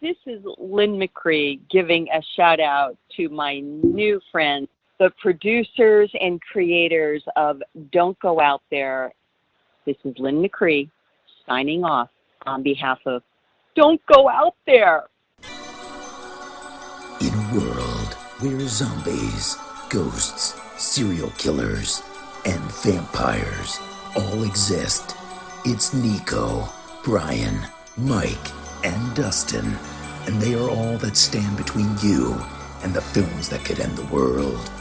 This is Lynn McCree giving a shout out to my new friends, the producers and creators of Don't Go Out There. This is Lynn McCree signing off on behalf of Don't Go Out There. In a world where zombies, ghosts, serial killers, and vampires all exist, it's Nico, Brian, Mike, and Dustin, and they are all that stand between you and the films that could end the world.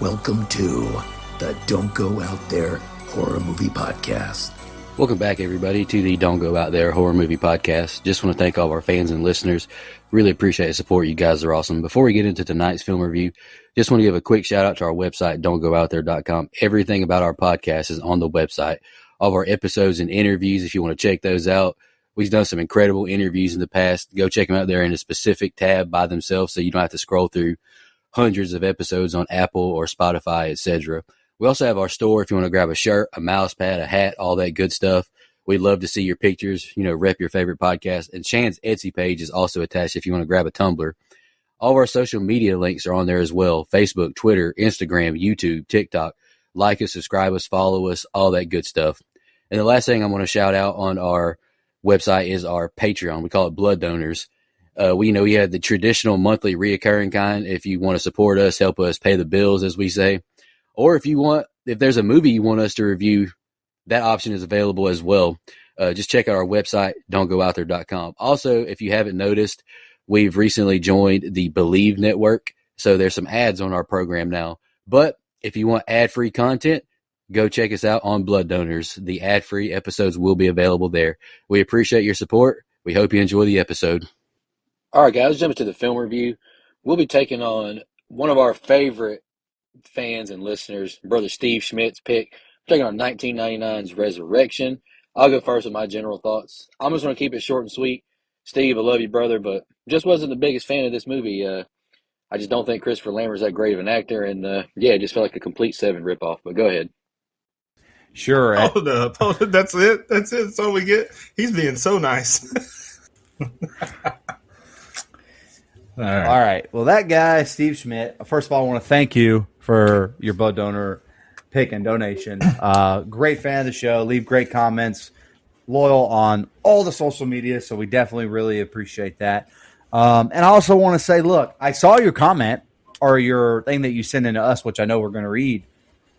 Welcome to the Don't Go Out There Horror Movie Podcast. Welcome back, everybody, to the Don't Go Out There Horror Movie Podcast. Just want to thank all of our fans and listeners. Really appreciate the support. You guys are awesome. Before we get into tonight's film review, just want to give a quick shout out to our website, don'tgoouthere.com. Everything about our podcast is on the website. All of our episodes and interviews, if you want to check those out. We've done some incredible interviews in the past. Go check them out there in a specific tab by themselves so you don't have to scroll through hundreds of episodes on Apple or Spotify, etc. We also have our store if you want to grab a shirt, a mouse pad, a hat, all that good stuff. We'd love to see your pictures, rep your favorite podcast. And Shan's Etsy page is also attached if you want to grab a tumbler. All of our social media links are on there as well. Facebook, Twitter, Instagram, YouTube, TikTok. Like us, subscribe us, follow us, all that good stuff. And the last thing I want to shout out on our website is our Patreon. We call it Blood Donors. We have the traditional monthly reoccurring kind. If you want to support us, help us pay the bills, as we say. Or if there's a movie you want us to review, that option is available as well. Just check out our website, don'tgoouthere.com. Also, if you haven't noticed, we've recently joined the Believe Network. So there's some ads on our program now. But if you want ad-free content, go check us out on Blood Donors. The ad-free episodes will be available there. We appreciate your support. We hope you enjoy the episode. All right, guys, jumping to the film review. We'll be taking on one of our favorite fans and listeners, Brother Steve Schmidt's pick. We're taking on 1999's Resurrection. I'll go first with my general thoughts. I'm just going to keep it short and sweet. Steve, I love you, brother, but just wasn't the biggest fan of this movie. I just don't think Christopher Lambert's that great of an actor, and it just felt like a complete Seven ripoff. But go ahead. Sure. Hold up. That's it. That's all we get. He's being so nice. All right. Well, that guy, Steve Schmidt, first of all, I want to thank you for your blood donor pick and donation. Great fan of the show. Leave great comments. Loyal on all the social media, so we definitely really appreciate that. And I also want to say, look, I saw your comment or your thing that you sent into us, which I know we're going to read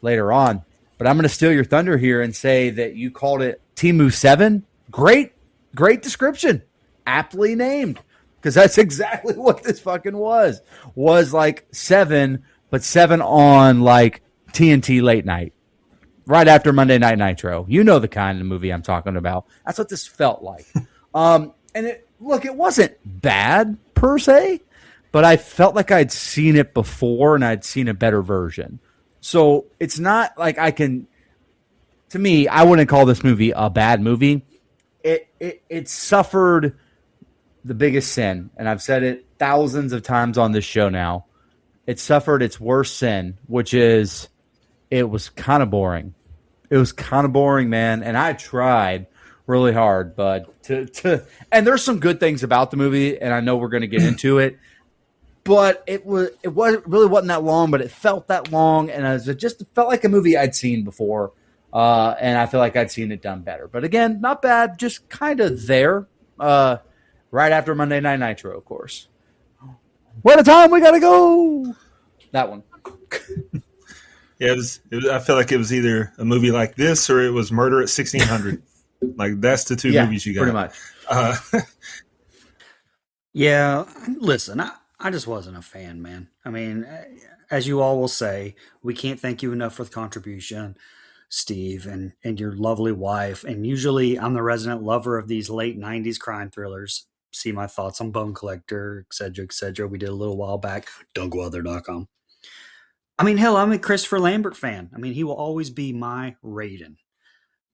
later on. But I'm going to steal your thunder here and say that you called it Temu 7. Great description. Aptly named. Because that's exactly what this fucking was. Was like 7, but 7 on like TNT late night. Right after Monday Night Nitro. You know the kind of movie I'm talking about. That's what this felt like. And it wasn't bad per se, but I felt like I'd seen it before and I'd seen a better version. So it's not like to me, I wouldn't call this movie a bad movie. It suffered the biggest sin, and I've said it thousands of times on this show now. It suffered its worst sin, which is it was kind of boring. It was kind of boring, man, and I tried really hard, but and there's some good things about the movie, and I know we're going to get into it. But it really wasn't that long, but it felt that long, and it just felt like a movie I'd seen before, and I feel like I'd seen it done better. But again, not bad, just kind of there, right after Monday Night Nitro, of course. What a time we gotta go! That one. Yeah, I feel like it was either a movie like this or it was Murder at 1600. Like that's the two movies you got. Pretty much. Yeah, listen, I just wasn't a fan, man. I mean, as you all will say, we can't thank you enough for the contribution, Steve, and your lovely wife. And usually I'm the resident lover of these late 90s crime thrillers. See my thoughts on Bone Collector, et cetera. We did a little while back. don'tgoothere.com. I mean, hell, I'm a Christopher Lambert fan. I mean, he will always be my Raiden.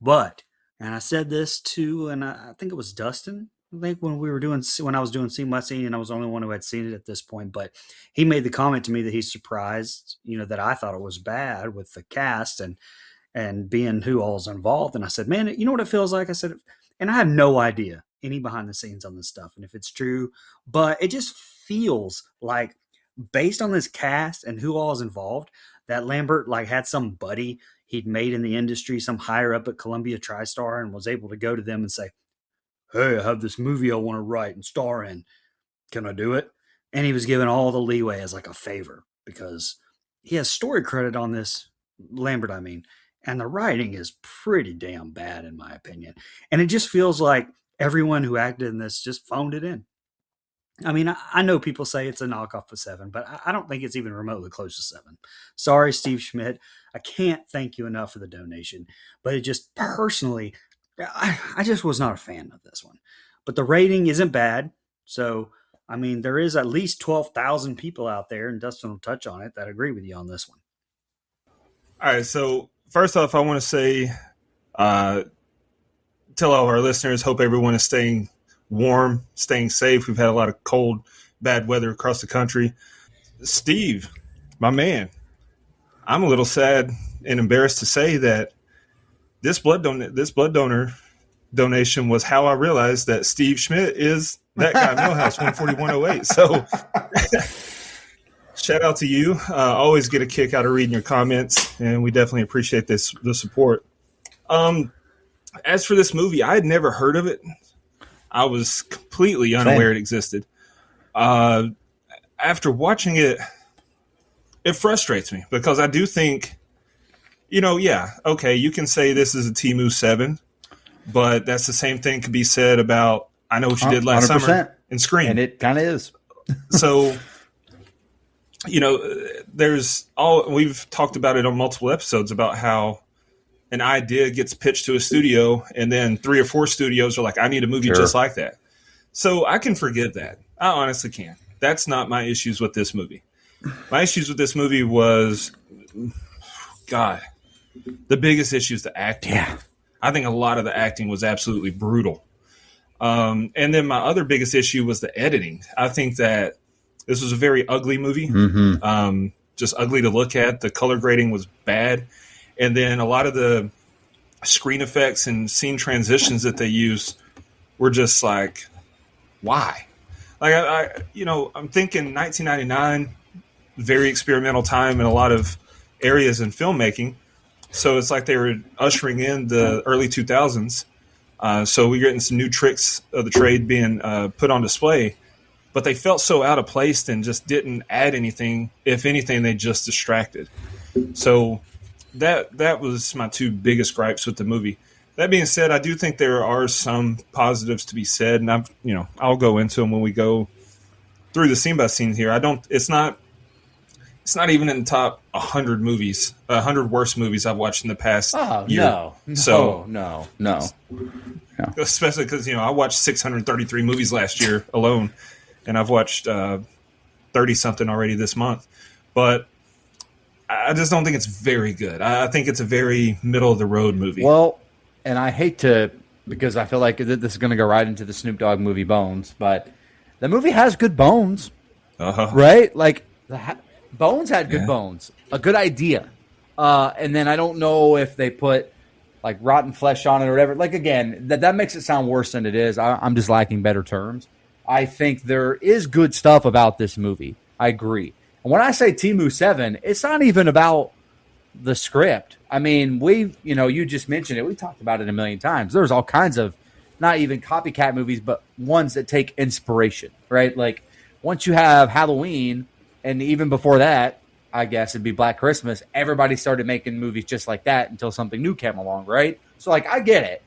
But, and I said this to, and I think it was Dustin, I think when I was doing Scene by Scene, and I was the only one who had seen it at this point, but he made the comment to me that he's surprised, that I thought it was bad with the cast and being who all's involved. And I said, man, you know what it feels like? I said, and I have no idea any behind the scenes on this stuff and if it's true, but it just feels like based on this cast and who all is involved, that Lambert like had some buddy he'd made in the industry, some higher up at Columbia TriStar, and was able to go to them and say, "Hey, I have this movie I want to write and star in. Can I do it?" And he was given all the leeway as like a favor because he has story credit on this, Lambert, I mean, and the writing is pretty damn bad in my opinion. And it just feels like everyone who acted in this just phoned it in. I mean, I know people say it's a knockoff of Seven, but I don't think it's even remotely close to Seven. Sorry, Steve Schmidt. I can't thank you enough for the donation, but it just personally, I just was not a fan of this one. But the rating isn't bad. So, I mean, there is at least 12,000 people out there, and Dustin will touch on it, that agree with you on this one. All right. So first off, I want to say, tell all of our listeners, hope everyone is staying warm, staying safe. We've had a lot of cold, bad weather across the country. Steve, my man, I'm a little sad and embarrassed to say that this blood donor donation was how I realized that Steve Schmidt is that guy, Millhouse 14108. So shout out to you. Always get a kick out of reading your comments, and we definitely appreciate the support. As for this movie, I had never heard of it. I was completely unaware it existed. After watching it, it frustrates me because I do think, okay, you can say this is a Temu 7, but that's the same thing could be said about I Know What You Did Last 100%. Summer and Scream. And it kind of is. So, we've talked about it on multiple episodes about how an idea gets pitched to a studio and then 3 or 4 studios are like, I need a movie just like that. So I can forgive that. I honestly can. That's not my issues with this movie. My issues with this movie was, God, the biggest issue is the acting. Yeah. I think a lot of the acting was absolutely brutal. And then my other biggest issue was the editing. I think that this was a very ugly movie, just ugly to look at. The color grading was bad. And then a lot of the screen effects and scene transitions that they used were just like, why? Like, I'm thinking 1999, very experimental time in a lot of areas in filmmaking. So it's like they were ushering in the early 2000s. So we're getting some new tricks of the trade being put on display. But they felt so out of place and just didn't add anything. If anything, they just distracted. So that was my 2 biggest gripes with the movie. That being said, I do think there are some positives to be said, and I'll go into them when we go through the scene by scene here. It's not even in the top 100 movies, 100 worst movies I've watched in the past year. No. Especially because I watched 633 movies last year alone, and I've watched 30 something already this month. But I just don't think it's very good. I think it's a very middle of the road movie. Well, and I hate to, because I feel like this is going to go right into the Snoop Dogg movie Bones, but the movie has good bones, right? Like Bones had good bones, a good idea, and then I don't know if they put like rotten flesh on it or whatever. Like again, that makes it sound worse than it is. I'm just lacking better terms. I think there is good stuff about this movie. I agree. And when I say Temu 7, it's not even about the script. I mean, you just mentioned it. We talked about it a million times. There's all kinds of, not even copycat movies, but ones that take inspiration, right? Like once you have Halloween, and even before that, I guess it'd be Black Christmas, everybody started making movies just like that until something new came along, right? So like, I get it.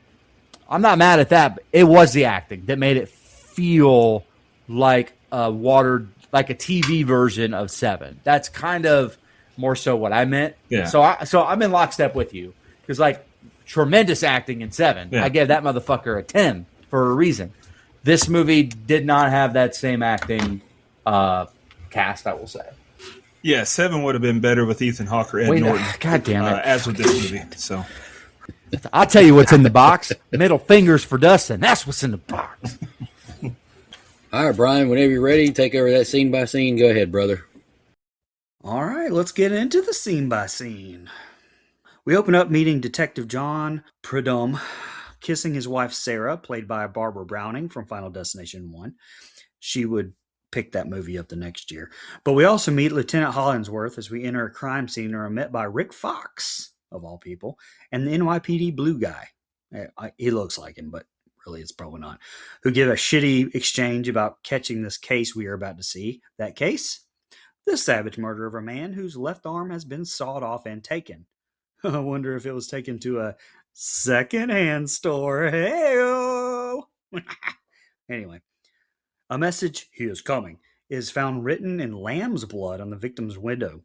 I'm not mad at that, but it was the acting that made it feel like a TV version of 7. That's kind of more so what I meant. Yeah. So I'm in lockstep with you because like tremendous acting in 7. Yeah. I gave that motherfucker a 10 for a reason. This movie did not have that same acting cast, I will say. Yeah, 7 would have been better with Ethan Hawke or Ed Norton. God damn it. As with this movie. So I'll tell you what's in the box. Middle fingers for Dustin. That's what's in the box. All right, Brian, whenever you're ready, take over that scene by scene. Go ahead, brother. All right, let's get into the scene by scene. We open up meeting Detective John Prudhomme, kissing his wife Sarah, played by Barbara Browning from Final Destination 1. She would pick that movie up the next year. But we also meet Lieutenant Hollingsworth as we enter a crime scene and are met by Rick Fox, of all people, and the NYPD blue guy. He looks like him, but really it's probably not. Who give a shitty exchange about catching this case we are about to see. That case? The savage murder of a man whose left arm has been sawed off and taken. I wonder if it was taken to a secondhand store. Hey-o! Anyway, a message, "He is coming," is found written in lamb's blood on the victim's window.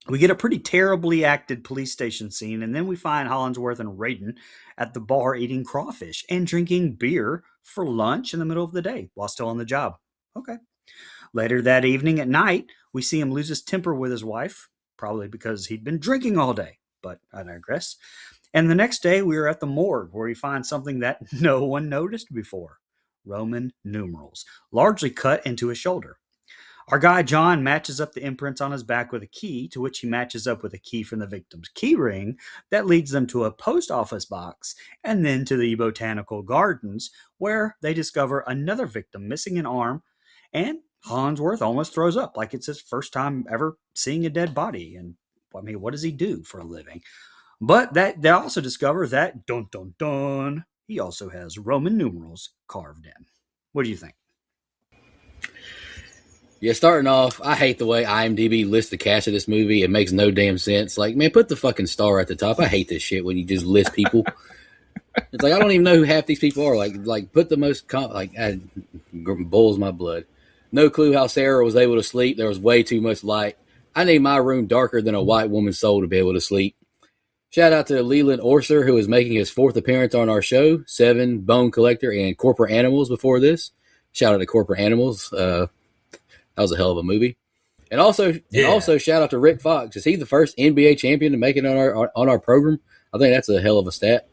We get a pretty terribly acted police station scene, and then we find Hollingsworth and Raiden at the bar eating crawfish and drinking beer for lunch in the middle of the day while still on the job. Okay. Later that evening at night, we see him lose his temper with his wife, probably because he'd been drinking all day, but I digress. And the next day, we are at the morgue where we find something that no one noticed before. Roman numerals, largely cut into his shoulder. Our guy John matches up the imprints on his back with a key, to which he matches up with a key from the victim's key ring that leads them to a post office box and then to the botanical gardens, where they discover another victim missing an arm, and Hollingsworth almost throws up like it's his first time ever seeing a dead body. And I mean, what does he do for a living? But that they also discover that, dun dun dun, he also has Roman numerals carved in. What do you think? Yeah, starting off, I hate the way IMDb lists the cast of this movie. It makes no damn sense. Like, man, put the fucking star at the top. I hate this shit when you just list people. It's like, I don't even know who half these people are. Like put the most, boils my blood. No clue how Sarah was able to sleep. There was way too much light. I need my room darker than a white woman's soul to be able to sleep. Shout out to Leland Orser, who is making his 4th appearance on our show. 7, Bone Collector, and Corporate Animals before this. Shout out to Corporate Animals. That was a hell of a movie. And also shout out to Rick Fox. Is he the first NBA champion to make it on our program? I think that's a hell of a stat.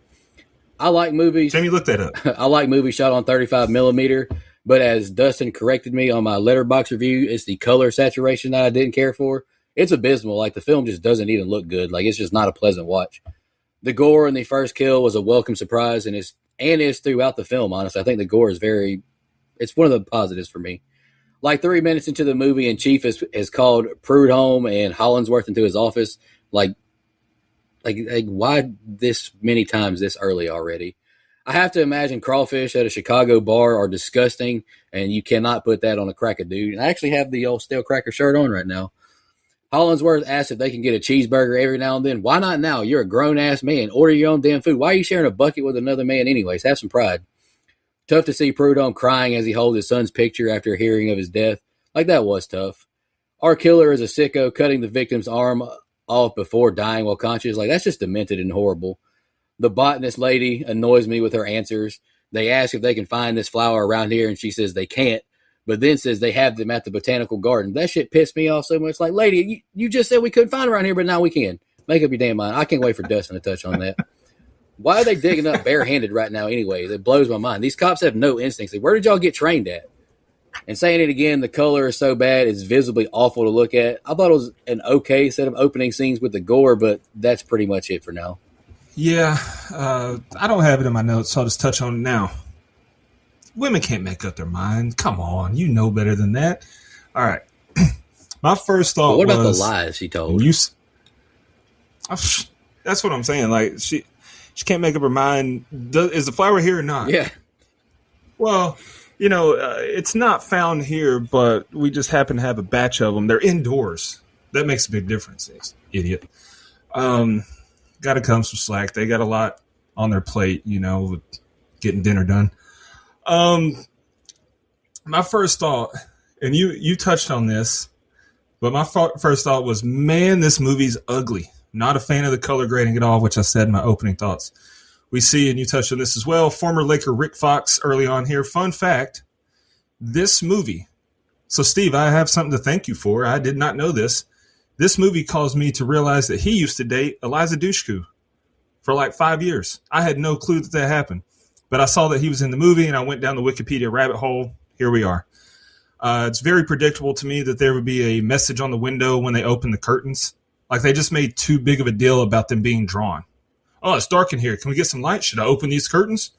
I like movies. Jamie, look that up. I like movies shot on 35 millimeter, but as Dustin corrected me on my Letterboxd review, it's the color saturation that I didn't care for. It's abysmal. Like, the film just doesn't even look good. Like, it's just not a pleasant watch. The gore in the first kill was a welcome surprise, and is throughout the film, honestly. I think the gore is it's one of the positives for me. Like, 3 minutes into the movie, and Chief has called Prude home and Hollingsworth into his office. Like why this many times this early already? I have to imagine crawfish at a Chicago bar are disgusting, and you cannot put that on a cracker dude. I actually have the old stale cracker shirt on right now. Hollingsworth asks if they can get a cheeseburger every now and then. Why not now? You're a grown-ass man. Order your own damn food. Why are you sharing a bucket with another man anyways? Have some pride. Tough to see Prudhomme crying as he holds his son's picture after hearing of his death. Like, that was tough. Our killer is a sicko cutting the victim's arm off before dying while conscious. Like, that's just demented and horrible. The botanist lady annoys me with her answers. They ask if they can find this flower around here, and she says they can't, but then says they have them at the botanical garden. That shit pissed me off so much. Like, lady, you just said we couldn't find around here, but now we can. Make up your damn mind. I can't wait for Dustin to touch on that. Why are they digging up barehanded right now anyway? That blows my mind. These cops have no instincts. Like, where did y'all get trained at? And saying it again, the color is so bad, it's visibly awful to look at. I thought it was an okay set of opening scenes with the gore, but that's pretty much it for now. Yeah, I don't have it in my notes, so I'll just touch on it now. Women can't make up their mind. Come on, you know better than that. All right. My first thought was... What about the lies she told? That's what I'm saying. Like, she can't make up her mind. Is the flower here or not? Yeah. Well, it's not found here, but we just happen to have a batch of them. They're indoors. That makes a big difference, idiot. Got to come some slack. They got a lot on their plate, with getting dinner done. My first thought, and you touched on this, but my first thought was, man, this movie's ugly. Not a fan of the color grading at all, which I said in my opening thoughts. We see, and you touched on this as well, former Laker Rick Fox early on here. Fun fact, this movie. So, Steve, I have something to thank you for. I did not know this. This movie caused me to realize that he used to date Eliza Dushku for like 5 years. I had no clue that happened. But I saw that he was in the movie, and I went down the Wikipedia rabbit hole. Here we are. It's very predictable to me that there would be a message on the window when they open the curtains. Like, they just made too big of a deal about them being drawn. oh, it's dark in here. Can we get some light? Should I open these curtains?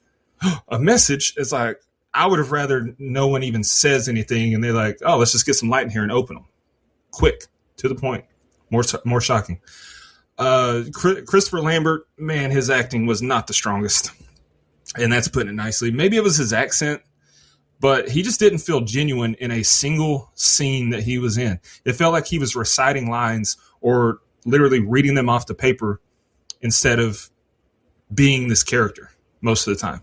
A message. It's like, I would have rather no one even says anything, and they're like, oh, let's just get some light in here and open them. Quick, to the point. More shocking. Christopher Lambert, man, his acting was not the strongest. And that's putting it nicely. Maybe it was his accent, but he just didn't feel genuine in a single scene that he was in. It felt like he was reciting lines or literally reading them off the paper instead of being this character most of the time.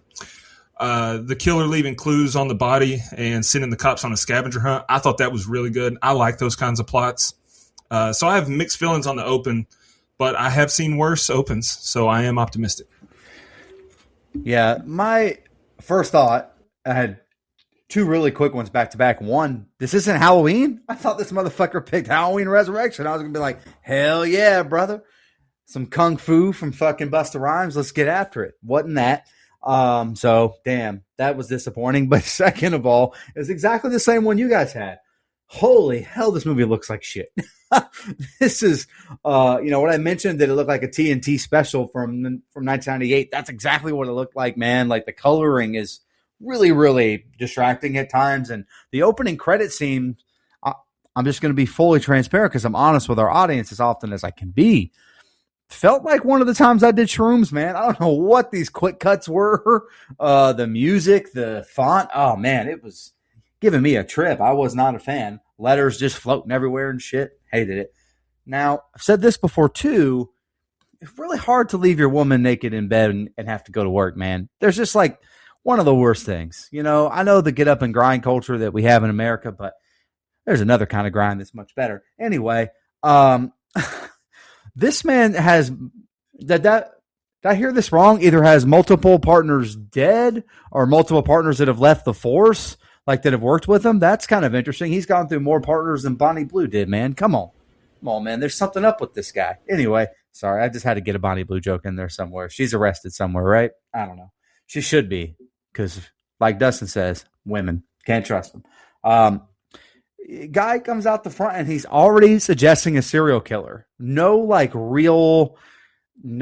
The killer leaving clues on the body and sending the cops on a scavenger hunt, I thought that was really good. I like those kinds of plots. So I have mixed feelings on the open, but I have seen worse opens, so I am optimistic. Yeah, my first thought, I had two really quick ones back to back. One, this isn't Halloween? I thought this motherfucker picked Halloween Resurrection. I was going to be like, hell yeah, brother. Some kung fu from fucking Busta Rhymes. Let's get after it. Wasn't that? So, damn, that was disappointing. But second of all, it's exactly the same one you guys had. Holy hell, this movie looks like shit. This is, what I mentioned, that it looked like a TNT special from 1998. That's exactly what it looked like, man. Like, the coloring is really, really distracting at times. And the opening credit scene, I'm just going to be fully transparent because I'm honest with our audience as often as I can be. Felt like one of the times I did shrooms, man. I don't know what these quick cuts were. The music, the font. Oh, man, it was giving me a trip. I was not a fan. Letters just floating everywhere and shit. Hated it. Now, I've said this before, too. It's really hard to leave your woman naked in bed and have to go to work, man. There's just like one of the worst things. I know the get up and grind culture that we have in America, but there's another kind of grind that's much better. Anyway, this man has did I hear this wrong? Either has multiple partners dead or multiple partners that have left the force, like that have worked with him. That's kind of interesting. He's gone through more partners than Bonnie Blue did, man. Come on, man. There's something up with this guy. Anyway, sorry, I just had to get a Bonnie Blue joke in there somewhere. She's arrested somewhere, right? I don't know. She should be, because like Dustin says, women can't trust them. Guy comes out the front and he's already suggesting a serial killer. No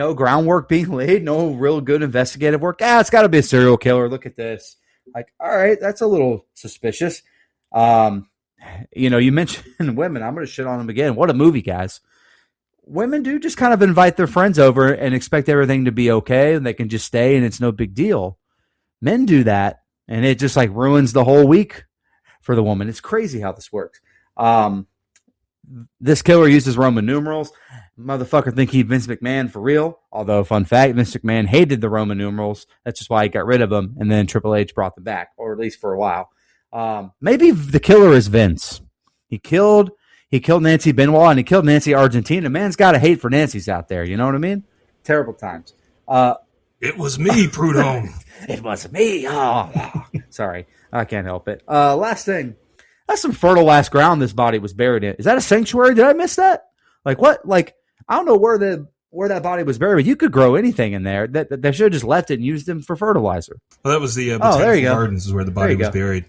groundwork being laid. No real good investigative work. It's got to be a serial killer. Look at this. Like, all right, that's a little suspicious. You mentioned women. I'm going to shit on them again. What a movie, guys. Women do just kind of invite their friends over and expect everything to be okay and they can just stay and it's no big deal. Men do that and it just like ruins the whole week for the woman. It's crazy how this works. This killer uses Roman numerals. Motherfucker think he's Vince McMahon for real. Although, fun fact, Vince McMahon hated the Roman numerals. That's just why he got rid of them. And then Triple H brought them back, or at least for a while. Maybe the killer is Vince. He killed Nancy Benoit and he killed Nancy Argentina. Man's got a hate for Nancy's out there. You know what I mean? Terrible times. It was me, Prudhomme. It was me. Oh, sorry. I can't help it. Last thing. That's some fertile last ground this body was buried in. Is that a sanctuary? Did I miss that? Like what? Like, I don't know where that body was buried, but you could grow anything in there. That they should have just left it and used them for fertilizer. Well, that was the Botanical Gardens is where the body was buried.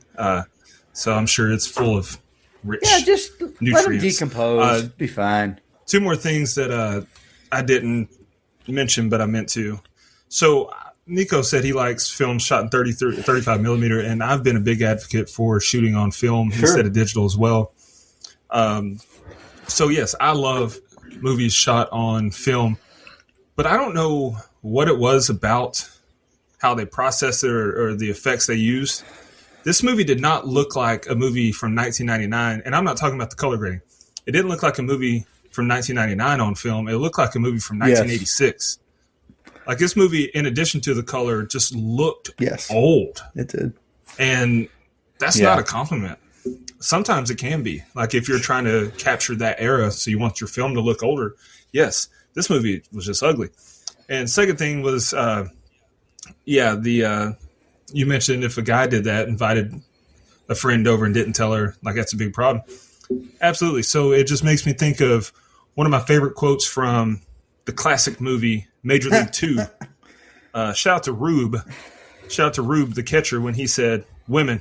So I'm sure it's full of rich just nutrients. Let them decompose. Be fine. Two more things that I didn't mention, but I meant to. So Nico said he likes films shot in 35 millimeter, and I've been a big advocate for shooting on film instead of digital as well. So yes, I love movies shot on film, but I don't know what it was about how they processed it or the effects they used. This movie did not look like a movie from 1999, and I'm not talking about the color grading. It didn't look like a movie from 1999 on film. It looked like a movie from 1986. Like this movie, in addition to the color, just looked old. It did. And that's not a compliment. Sometimes it can be. Like if you're trying to capture that era, so you want your film to look older. Yes, this movie was just ugly. And second thing was, you mentioned if a guy did that, invited a friend over and didn't tell her, like that's a big problem. Absolutely. So it just makes me think of one of my favorite quotes from the classic movie Major League 2. Shout out to Rube the catcher when he said, "Women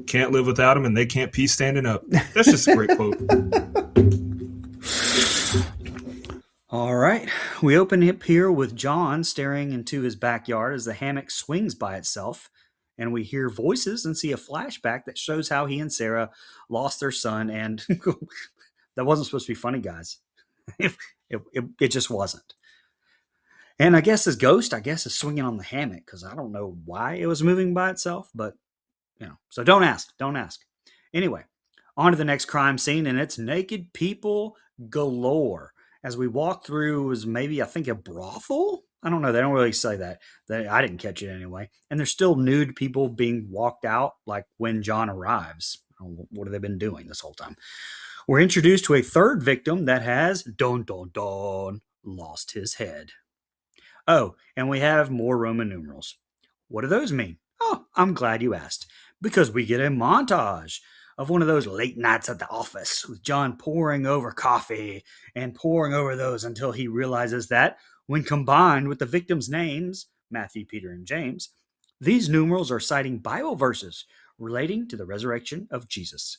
can't live without him and they can't pee standing up." That's just a great quote. All right. We open up here with John staring into his backyard as the hammock swings by itself, and we hear voices and see a flashback that shows how he and Sarah lost their son. And that wasn't supposed to be funny, guys. It just wasn't. And I guess his ghost, is swinging on the hammock because I don't know why it was moving by itself, but so don't ask. Anyway, on to the next crime scene, and it's naked people galore. As we walk through is maybe, I think, a brothel? I don't know. They don't really say that. I didn't catch it anyway. And there's still nude people being walked out like when John arrives. What have they been doing this whole time? We're introduced to a third victim that has, dun dun dun, lost his head. Oh, and we have more Roman numerals. What do those mean? Oh, I'm glad you asked. Because we get a montage of one of those late nights at the office with John pouring over coffee and pouring over those until he realizes that when combined with the victims' names, Matthew, Peter, and James, these numerals are citing Bible verses relating to the resurrection of Jesus.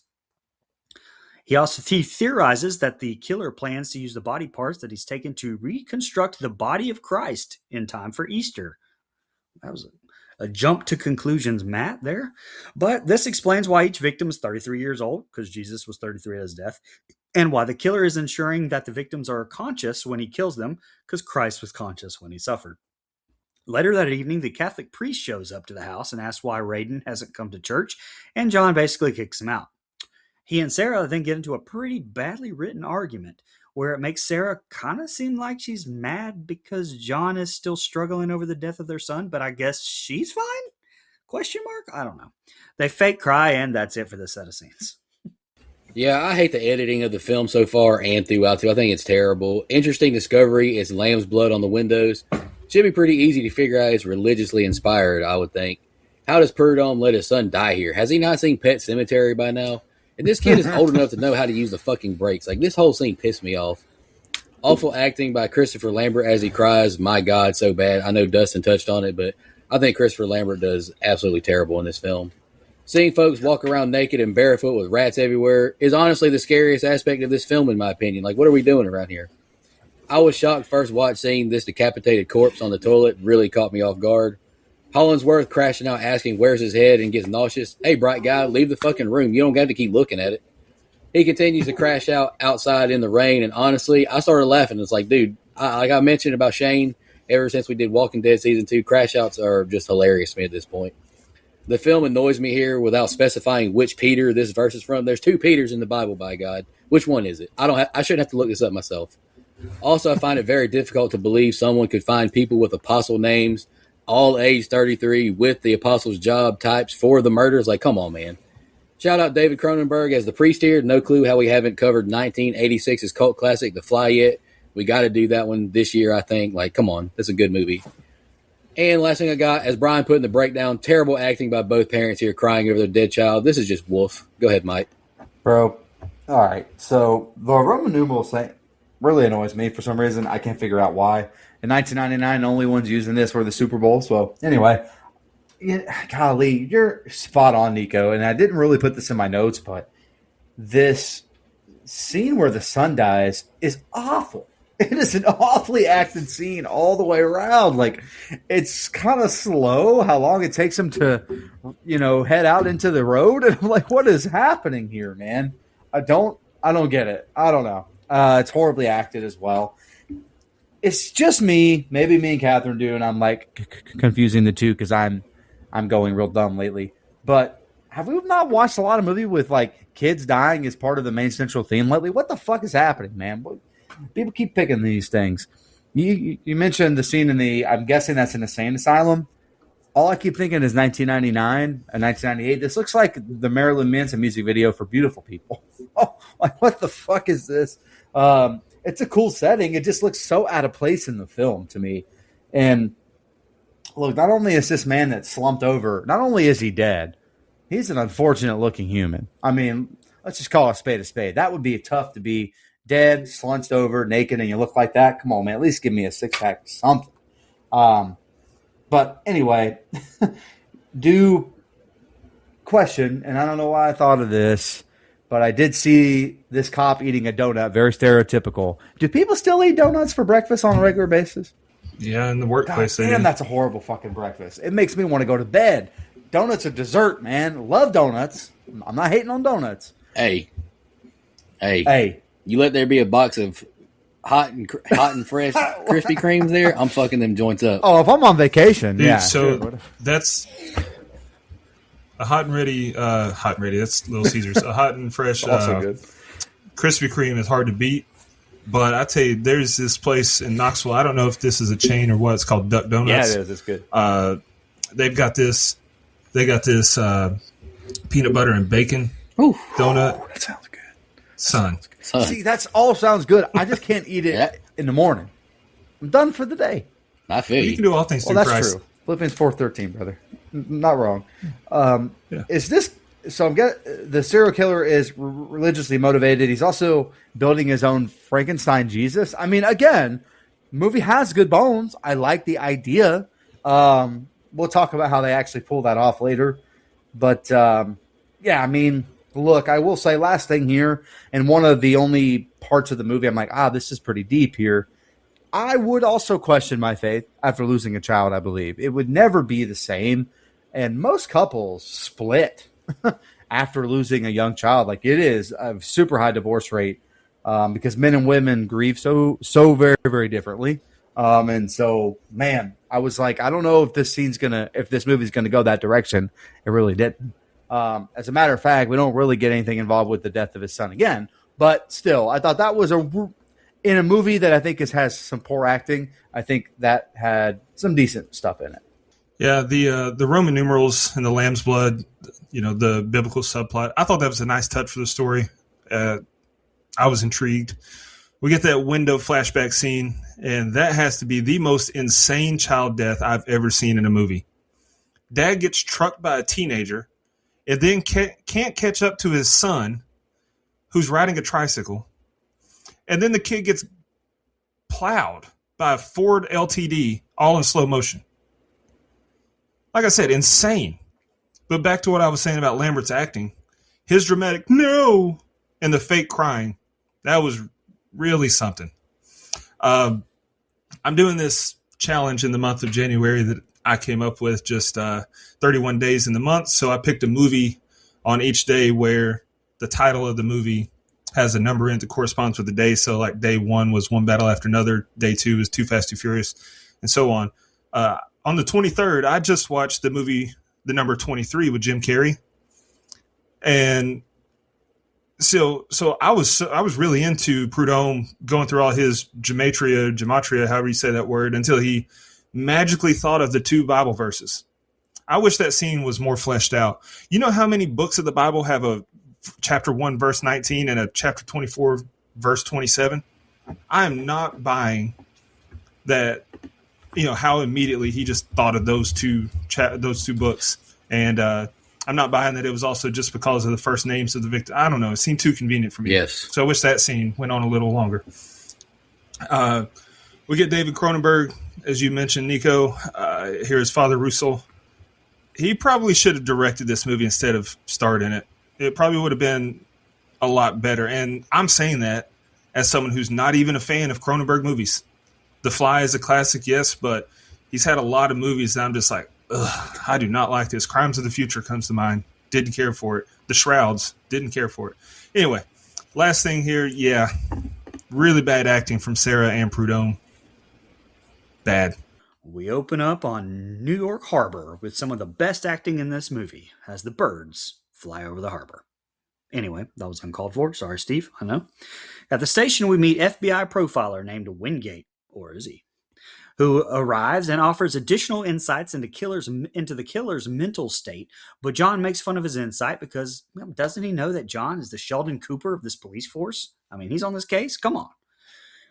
He theorizes that the killer plans to use the body parts that he's taken to reconstruct the body of Christ in time for Easter. That was a jump to conclusions, Matt, there. But this explains why each victim is 33 years old, because Jesus was 33 at his death, and why the killer is ensuring that the victims are conscious when he kills them, because Christ was conscious when he suffered. Later that evening, the Catholic priest shows up to the house and asks why Raiden hasn't come to church, and John basically kicks him out. He and Sarah then get into a pretty badly written argument where it makes Sarah kind of seem like she's mad because John is still struggling over the death of their son, but I guess she's fine? Question mark? I don't know. They fake cry, and that's it for this set of scenes. Yeah, I hate the editing of the film so far and throughout too. I think it's terrible. Interesting discovery is lamb's blood on the windows. Should be pretty easy to figure out it's religiously inspired, I would think. How does Prudhomme let his son die here? Has he not seen Pet Sematary by now? And this kid is old enough to know how to use the fucking brakes. Like, this whole scene pissed me off. Awful acting by Christopher Lambert as he cries. My God, so bad. I know Dustin touched on it, but I think Christopher Lambert does absolutely terrible in this film. Seeing folks walk around naked and barefoot with rats everywhere is honestly the scariest aspect of this film, in my opinion. Like, what are we doing around here? I was shocked first watch seeing this decapitated corpse on the toilet. Really caught me off guard. Hollingsworth crashing out asking where's his head and gets nauseous. Hey, bright guy, leave the fucking room. You don't got to keep looking at it. He continues to crash out outside in the rain, and honestly, I started laughing. It's like, dude, like I mentioned about Shane, ever since we did Walking Dead Season 2, crash outs are just hilarious to me at this point. The film annoys me here without specifying which Peter this verse is from. There's two Peters in the Bible, by God. Which one is it? I shouldn't have to look this up myself. Also, I find it very difficult to believe someone could find people with apostle names, all age 33, with the apostles' job types for the murders. Like, come on, man. Shout out David Cronenberg as the priest here. No clue how we haven't covered 1986's cult classic, The Fly, yet. We got to do that one this year, I think. Like, come on. That's a good movie. And last thing I got, as Brian put in the breakdown, terrible acting by both parents here crying over their dead child. This is just woof. Go ahead, Mike. Bro, all right. So the Roman numeral thing really annoys me for some reason. I can't figure out why. In 1999, the only ones using this were the Super Bowl. So anyway, golly, you're spot on, Nico. And I didn't really put this in my notes, but this scene where the son dies is awful. It is an awfully acted scene all the way around. Like, it's kind of slow how long it takes him to, head out into the road. And I'm like, what is happening here, man? I don't get it. I don't know. It's horribly acted as well. It's just me. Maybe me and Catherine do, and I'm like confusing the two because I'm going real dumb lately. But have we not watched a lot of movies with like kids dying as part of the main central theme lately? What the fuck is happening, man? People keep picking these things. You mentioned the scene I'm guessing that's an insane asylum. All I keep thinking is 1999 and 1998. This looks like the Marilyn Manson music video for Beautiful People. Oh, like what the fuck is this? It's a cool setting. It just looks so out of place in the film to me. And look, not only is this man that slumped over, not only is he dead, he's an unfortunate looking human. I mean, let's just call a spade a spade. That would be tough to be dead, slunched over, naked, and you look like that. Come on, man. At least give me a six-pack or something. But anyway, do question, and I don't know why I thought of this. but I did see this cop eating a donut, very stereotypical. Do people still eat donuts for breakfast on a regular basis? Yeah, in the workplace. God damn, that's a horrible fucking breakfast. It makes me want to go to bed. Donuts are dessert, man. Love donuts. I'm not hating on donuts. Hey, Hey, you let there be a box of hot and fresh Krispy Kremes there, I'm fucking them joints up. oh, if I'm on vacation, Dude, yeah. so sure. that's a hot and ready. That's Little Caesars. A hot and fresh. Also good. Krispy Kreme is hard to beat. But I tell you, there's this place in Knoxville. I don't know if this is a chain or what. It's called Duck Donuts. Yeah, it is. It's good. They've got this. They got this peanut butter and bacon donut. That sounds good. Son, See, that's all sounds good. I just can't eat it Yeah. in the morning. I'm done for the day. I feel you you. can do all things Well, through that's Christ. true. Philippians 4:13, brother. Not wrong. Yeah. Is this so? The serial killer is religiously motivated. He's also building his own Frankenstein Jesus. I mean, again, movie has good bones. I like the idea. We'll talk about how they actually pull that off later. But yeah, I mean, look, I will say last thing here, and one of the only parts of the movie I'm like, this is pretty deep here. I would also question my faith after losing a child, I believe. It would never be the same. And most couples split after losing a young child. Like, it is a super high divorce rate because men and women grieve so very, very differently. And so, man, I was like, I don't know if this movie's gonna go that direction. It really didn't. As a matter of fact, we don't really get anything involved with the death of his son again. But still, I thought that was in a movie that I think has some poor acting. I think that had some decent stuff in it. Yeah, the Roman numerals and the lamb's blood, the biblical subplot. I thought that was a nice touch for the story. I was intrigued. We get that window flashback scene, and that has to be the most insane child death I've ever seen in a movie. Dad gets trucked by a teenager and then can't catch up to his son, who's riding a tricycle. And then the kid gets plowed by a Ford LTD, all in slow motion. Like I said, insane. But back to what I was saying about Lambert's acting. His dramatic no and the fake crying, that was really something. I'm doing this challenge in the month of January that I came up with, just 31 days in the month. So I picked a movie on each day where the title of the movie has a number in it that corresponds with the day. So like day 1 was One Battle After Another. Day 2 is Too Fast, Too Furious, and so on. On the 23rd, I just watched the movie, the number 23 with Jim Carrey. And so I was really into Prudhomme, going through all his gematria, however you say that word, until he magically thought of the 2 Bible verses. I wish that scene was more fleshed out. You know how many books of the Bible have a chapter 1, verse 19 and a chapter 24, verse 27? I am not buying that, how immediately he just thought of those two books. And I'm not buying that it was also just because of the first names of the victim. I don't know. It seemed too convenient for me. Yes. So I wish that scene went on a little longer. We get David Cronenberg, as you mentioned, Nico. Here's Father Russell. He probably should have directed this movie instead of starred in it. It probably would have been a lot better. And I'm saying that as someone who's not even a fan of Cronenberg movies. The Fly is a classic, yes, but he's had a lot of movies that I'm just like, ugh, I do not like this. Crimes of the Future comes to mind. Didn't care for it. The Shrouds, didn't care for it. Anyway, last thing here, yeah, really bad acting from Sarah and Prudhomme. Bad. We open up on New York Harbor with some of the best acting in this movie as the birds fly over the harbor. Anyway, that was uncalled for. Sorry, Steve. I know. At the station, we meet FBI profiler named Wingate, or is he? Who arrives and offers additional insights into the killer's mental state. But John makes fun of his insight because doesn't he know that John is the Sheldon Cooper of this police force? I mean, he's on this case. Come on.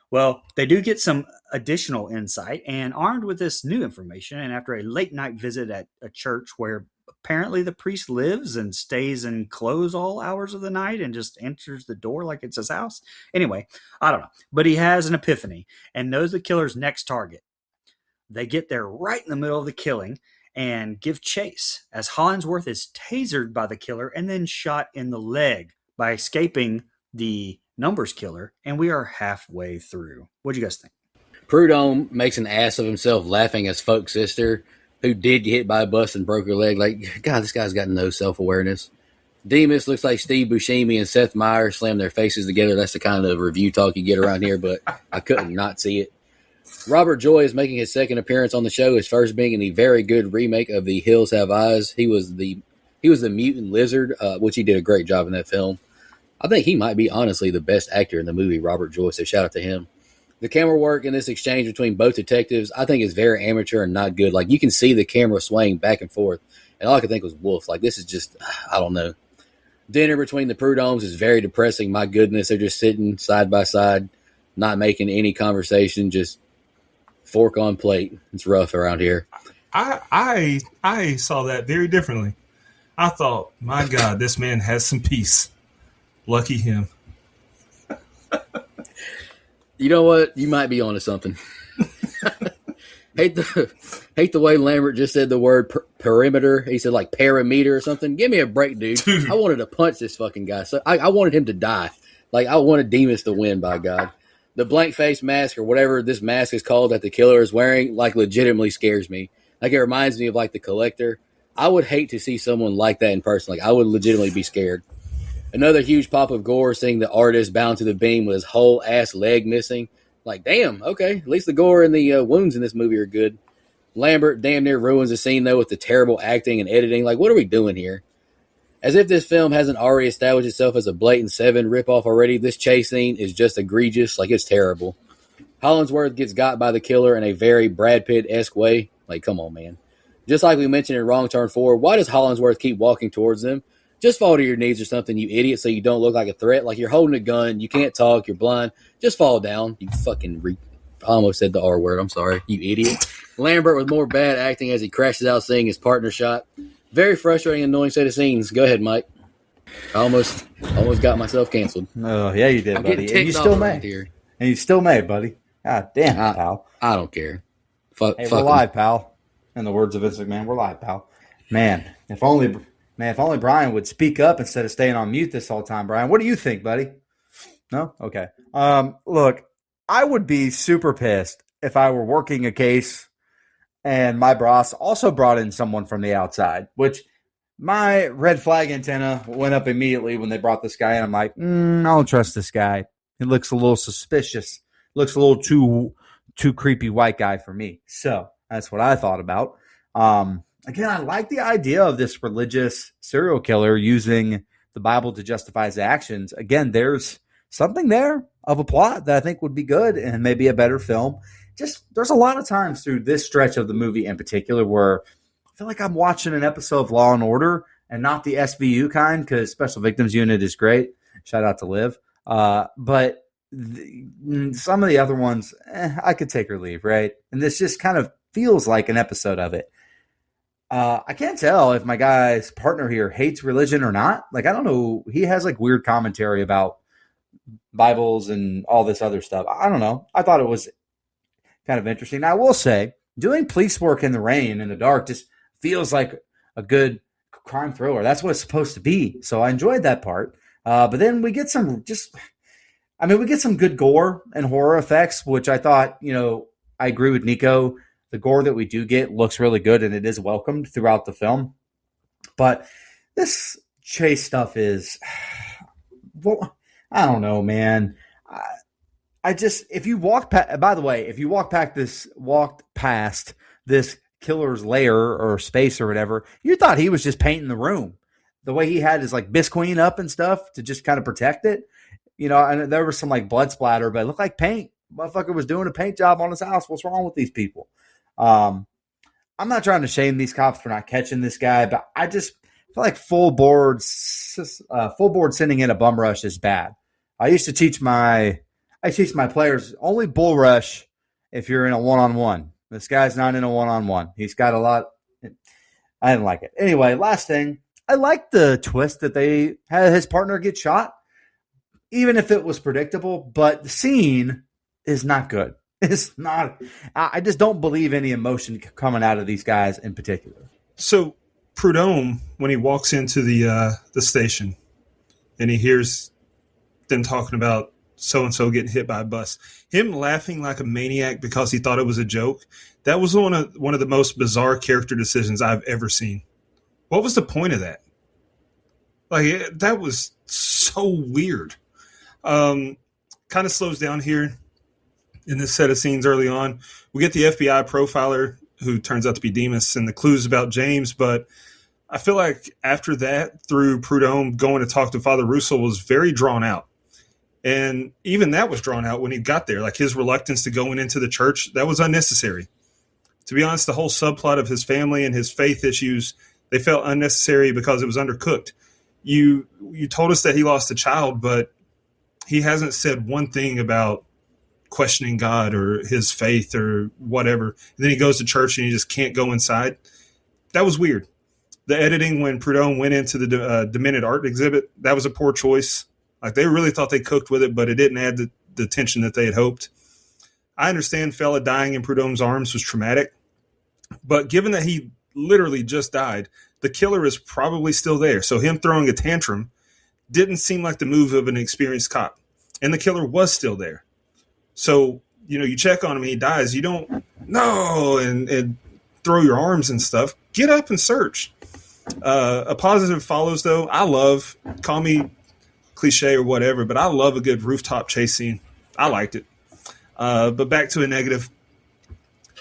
Well, they do get some additional insight, and armed with this new information, and after a late night visit at a church where apparently the priest lives and stays in clothes all hours of the night and just enters the door like it's his house. Anyway, I don't know. But he has an epiphany and knows the killer's next target. They get there right in the middle of the killing and give chase as Hollingsworth is tasered by the killer and then shot in the leg by escaping the numbers killer, and we are halfway through. What do you guys think? Prudhomme makes an ass of himself laughing as Folk's sister, who did get hit by a bus and broke her leg. Like, God, this guy's got no self-awareness. Demas looks like Steve Buscemi and Seth Meyers slam their faces together. That's the kind of review talk you get around here, but I couldn't not see it. Robert Joy is making his second appearance on the show, his first being in the very good remake of The Hills Have Eyes. He was the mutant lizard, which he did a great job in that film. I think he might be, honestly, the best actor in the movie, Robert Joy, so shout out to him. The camera work in this exchange between both detectives, I think, is very amateur and not good. Like, you can see the camera swaying back and forth, and all I could think was Wolf. Like, this is just, I don't know. Dinner between the Prudhommes is very depressing. My goodness, they're just sitting side by side, not making any conversation, just fork on plate. It's rough around here. I saw that very differently. I thought, my God, this man has some peace. Lucky him. You know what? You might be onto something. hate the way Lambert just said the word perimeter. He said like parameter or something. Give me a break, dude. I wanted to punch this fucking guy. So I wanted him to die. Like, I wanted Demas to win, by God. The blank face mask or whatever this mask is called that the killer is wearing, like, legitimately scares me. Like, it reminds me of, like, the Collector. I would hate to see someone like that in person. Like, I would legitimately be scared. Another huge pop of gore seeing the artist bound to the beam with his whole ass leg missing. Like, damn, okay. At least the gore and the wounds in this movie are good. Lambert damn near ruins the scene, though, with the terrible acting and editing. Like, what are we doing here? As if this film hasn't already established itself as a blatant Seven ripoff already, this chase scene is just egregious. Like, it's terrible. Hollingsworth gets got by the killer in a very Brad Pitt-esque way. Like, come on, man. Just like we mentioned in Wrong Turn 4, why does Hollingsworth keep walking towards them? Just fall to your knees or something, you idiot, so you don't look like a threat. Like, you're holding a gun, you can't talk, you're blind. Just fall down, you fucking I almost said the R word, I'm sorry, you idiot. Lambert with more bad acting as he crashes out seeing his partner shot. Very frustrating and annoying set of scenes. Go ahead, Mike. I almost got myself canceled. Oh, yeah, you did, buddy. And you still may. Here. And you still may, buddy. God damn, pal. I don't care. Hey, we're live, pal. In the words of Vince McMahon, we're live, pal. Man, if only Brian would speak up instead of staying on mute this whole time. Brian, what do you think, buddy? No? Okay. Look, I would be super pissed if I were working a case and my boss also brought in someone from the outside, which my red flag antenna went up immediately when they brought this guy in. I'm like, I don't trust this guy. He looks a little suspicious. Looks a little too creepy white guy for me. So that's what I thought about. Again, I like the idea of this religious serial killer using the Bible to justify his actions. Again, there's something there of a plot that I think would be good and maybe a better film. Just there's a lot of times through this stretch of the movie in particular where I feel like I'm watching an episode of Law and Order and not the SVU kind, because Special Victims Unit is great. Shout out to Liv. But some of the other ones, I could take or leave, right? And this just kind of feels like an episode of it. I can't tell if my guy's partner here hates religion or not. Like, I don't know. He has like weird commentary about Bibles and all this other stuff. I don't know. I thought it was kind of interesting. Now, I will say, doing police work in the rain, in the dark, just feels like a good crime thriller. That's what it's supposed to be. So I enjoyed that part. But then we get some we get some good gore and horror effects, which I thought, I agree with Nico. The gore that we do get looks really good, and it is welcomed throughout the film. But this chase stuff is, well, I don't know, man. If you walk past this killer's lair or space or whatever, you thought he was just painting the room. The way he had his like bisqueen up and stuff to just kind of protect it, and there was some like blood splatter, but it looked like paint. Motherfucker was doing a paint job on his house. What's wrong with these people? I'm not trying to shame these cops for not catching this guy, but I just feel like full board sending in a bum rush is bad. I used to teach my players only bull rush if you're in a one-on-one. This guy's not in a one-on-one. He's got a lot. I didn't like it. Anyway, last thing. I like the twist that they had his partner get shot, even if it was predictable, but the scene is not good. It's not. I just don't believe any emotion coming out of these guys in particular. So Prudhomme, when he walks into the station, and he hears them talking about so-and-so getting hit by a bus. Him laughing like a maniac because he thought it was a joke, that was one of the most bizarre character decisions I've ever seen. What was the point of that? Like, that was so weird. Kind of slows down here in this set of scenes early on. We get the FBI profiler, who turns out to be Demas, and the clues about James, but I feel like after that, through Prudhomme going to talk to Father Russell was very drawn out. And even that was drawn out when he got there. Like, his reluctance to going into the church, that was unnecessary. To be honest, the whole subplot of his family and his faith issues, they felt unnecessary because it was undercooked. You told us that he lost a child, but he hasn't said one thing about questioning God or his faith or whatever. And then he goes to church and he just can't go inside. That was weird. The editing when Prudhomme went into the Demented Art exhibit, that was a poor choice. Like, they really thought they cooked with it, but it didn't add the tension that they had hoped. I understand Fella dying in Prudhomme's arms was traumatic, but given that he literally just died, the killer is probably still there. So him throwing a tantrum didn't seem like the move of an experienced cop. And the killer was still there. So, you check on him, he dies. You don't, no, and throw your arms and stuff. Get up and search. A positive follows, though. Call me cliche or whatever, but I love a good rooftop chase scene. I liked it. But back to a negative.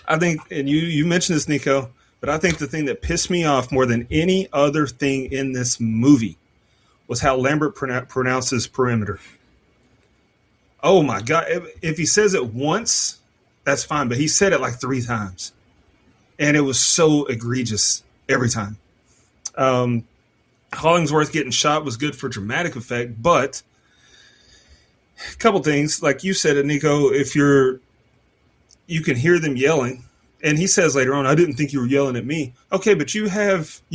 I think, and you mentioned this, Nico, but I think the thing that pissed me off more than any other thing in this movie was how Lambert pronounces perimeter. Oh, my God. If he says it once, that's fine, but he said it like 3 times. And it was so egregious every time. Hollingsworth getting shot was good for dramatic effect, but a couple things. Like you said, Nico, you can hear them yelling. And he says later on, I didn't think you were yelling at me. Okay, but you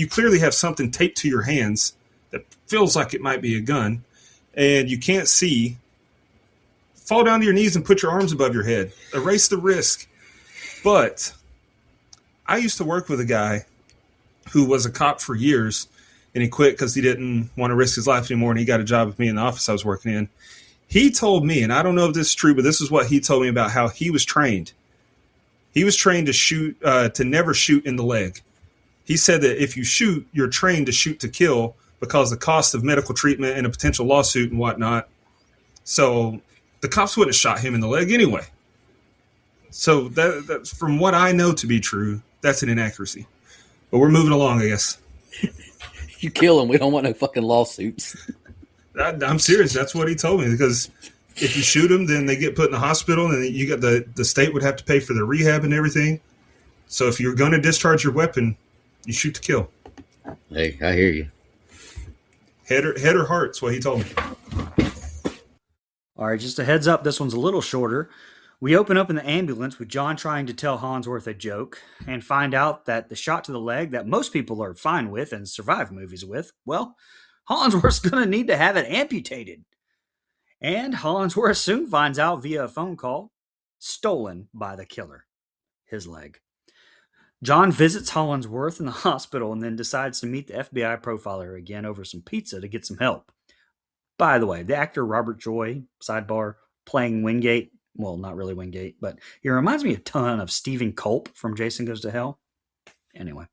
clearly have something taped to your hands that feels like it might be a gun, and you can't see. Fall down to your knees and put your arms above your head. Erase the risk. But I used to work with a guy who was a cop for years, and he quit because he didn't want to risk his life anymore, and he got a job with me in the office I was working in. He told me, and I don't know if this is true, but this is what he told me about how he was trained. He was trained to shoot, to never shoot in the leg. He said that if you shoot, you're trained to shoot to kill because the cost of medical treatment and a potential lawsuit and whatnot. So the cops wouldn't have shot him in the leg anyway. So that's from what I know to be true, that's an inaccuracy. But we're moving along, I guess. You kill him. We don't want no fucking lawsuits. I'm serious. That's what he told me, because if you shoot them, then they get put in the hospital, and then you got the state would have to pay for their rehab and everything. So if you're going to discharge your weapon, you shoot to kill. Hey, I hear you. Head or heart is what he told me. All right, just a heads up, this one's a little shorter. We open up in the ambulance with John trying to tell Hollingsworth a joke and find out that the shot to the leg that most people are fine with and survive movies with, well, Hollingsworth's going to need to have it amputated. And Hollingsworth soon finds out via a phone call, stolen by the killer, his leg. John visits Hollingsworth in the hospital and then decides to meet the FBI profiler again over some pizza to get some help. By the way, the actor Robert Joy, sidebar, playing Wingate, well, not really Wingate, but he reminds me a ton of Stephen Culp from Jason Goes to Hell. Anyway,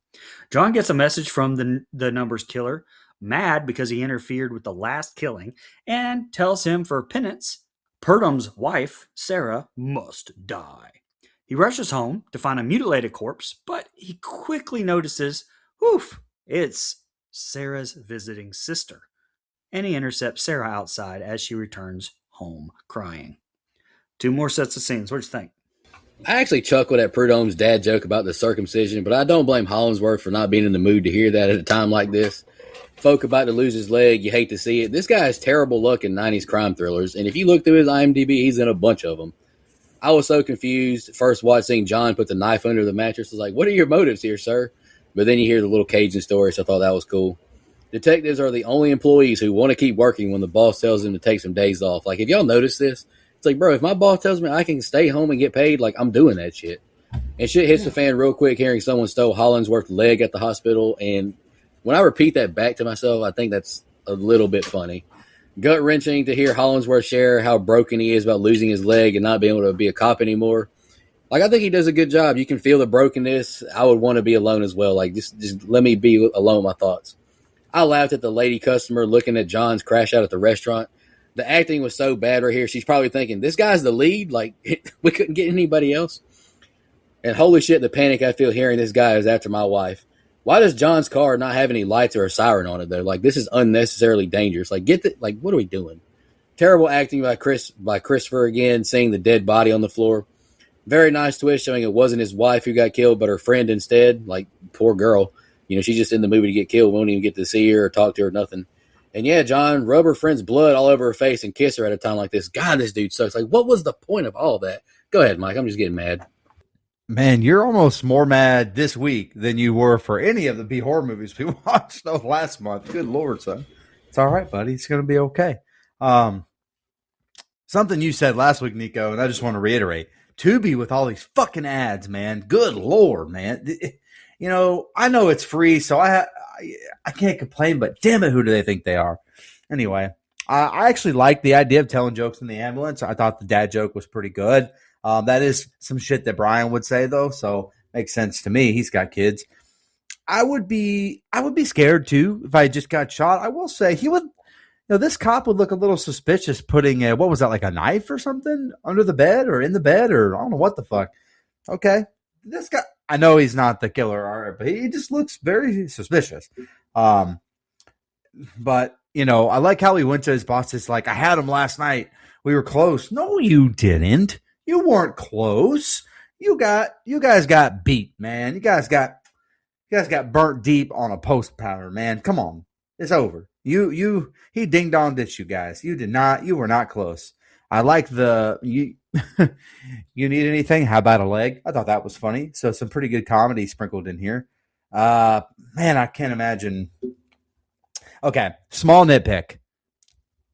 John gets a message from the numbers killer, mad because he interfered with the last killing, and tells him for penance, Prudhomme's wife, Sarah, must die. He rushes home to find a mutilated corpse, but he quickly notices, it's Sarah's visiting sister. And he intercepts Sarah outside as she returns home crying. 2 more sets of scenes. What'd you think? I actually chuckled at Prudhomme's dad joke about the circumcision, but I don't blame Hollingsworth for not being in the mood to hear that at a time like this. Folk about to lose his leg, you hate to see it. This guy has terrible luck in 90s crime thrillers, and if you look through his IMDb, he's in a bunch of them. I was so confused first watching John put the knife under the mattress. I was like, what are your motives here, sir? But then you hear the little Cajun story, so I thought that was cool. Detectives are the only employees who want to keep working when the boss tells them to take some days off. Like, if y'all notice this, it's like, bro, if my boss tells me I can stay home and get paid, like, I'm doing that shit. And shit hits the fan real quick hearing someone stole Hollingsworth's leg at the hospital. And when I repeat that back to myself, I think that's a little bit funny. Gut wrenching to hear Hollingsworth share how broken he is about losing his leg and not being able to be a cop anymore. Like, I think he does a good job. You can feel the brokenness. I would want to be alone as well. Like, just let me be alone with my thoughts. I laughed at the lady customer looking at John's crash out at the restaurant. The acting was so bad right here. She's probably thinking, this guy's the lead? Like, we couldn't get anybody else? And holy shit, the panic I feel hearing this guy is after my wife. Why does John's car not have any lights or a siren on it, though? Like, this is unnecessarily dangerous. Like, what are we doing? Terrible acting by Christopher again, seeing the dead body on the floor. Very nice twist showing it wasn't his wife who got killed, but her friend instead. Like, poor girl. You know, she's just in the movie to get killed. We won't even get to see her or talk to her or nothing. And yeah, John, rub her friend's blood all over her face and kiss her at a time like this. God, this dude sucks. Like, what was the point of all that? Go ahead, Mike. I'm just getting mad. Man, you're almost more mad this week than you were for any of the B horror movies we watched last month. Good Lord, son. It's all right, buddy. It's going to be okay. Something you said last week, Nico, and I just want to reiterate. Tubi with all these fucking ads, man. Good Lord, man. You know, I know it's free, so I can't complain, but damn it, who do they think they are? Anyway, I actually like the idea of telling jokes in the ambulance. I thought the dad joke was pretty good. That is some shit that Brian would say, though, so makes sense to me. He's got kids. I would be scared, too, if I just got shot. I will say he would, this cop would look a little suspicious putting what was that, like a knife or something under the bed or in the bed or I don't know what the fuck. Okay. This guy, I know he's not the killer, all right, but he just looks very suspicious. But, I like how he went to his boss. It's like, I had him last night. We were close. No, you didn't. You weren't close. You guys got beat, man. You guys got burnt deep on a post powder, man. Come on. It's over. He ding-donged at you guys. You did not. You were not close. I like you need anything? How about a leg? I thought that was funny. So some pretty good comedy sprinkled in here. Man, I can't imagine. Okay, small nitpick.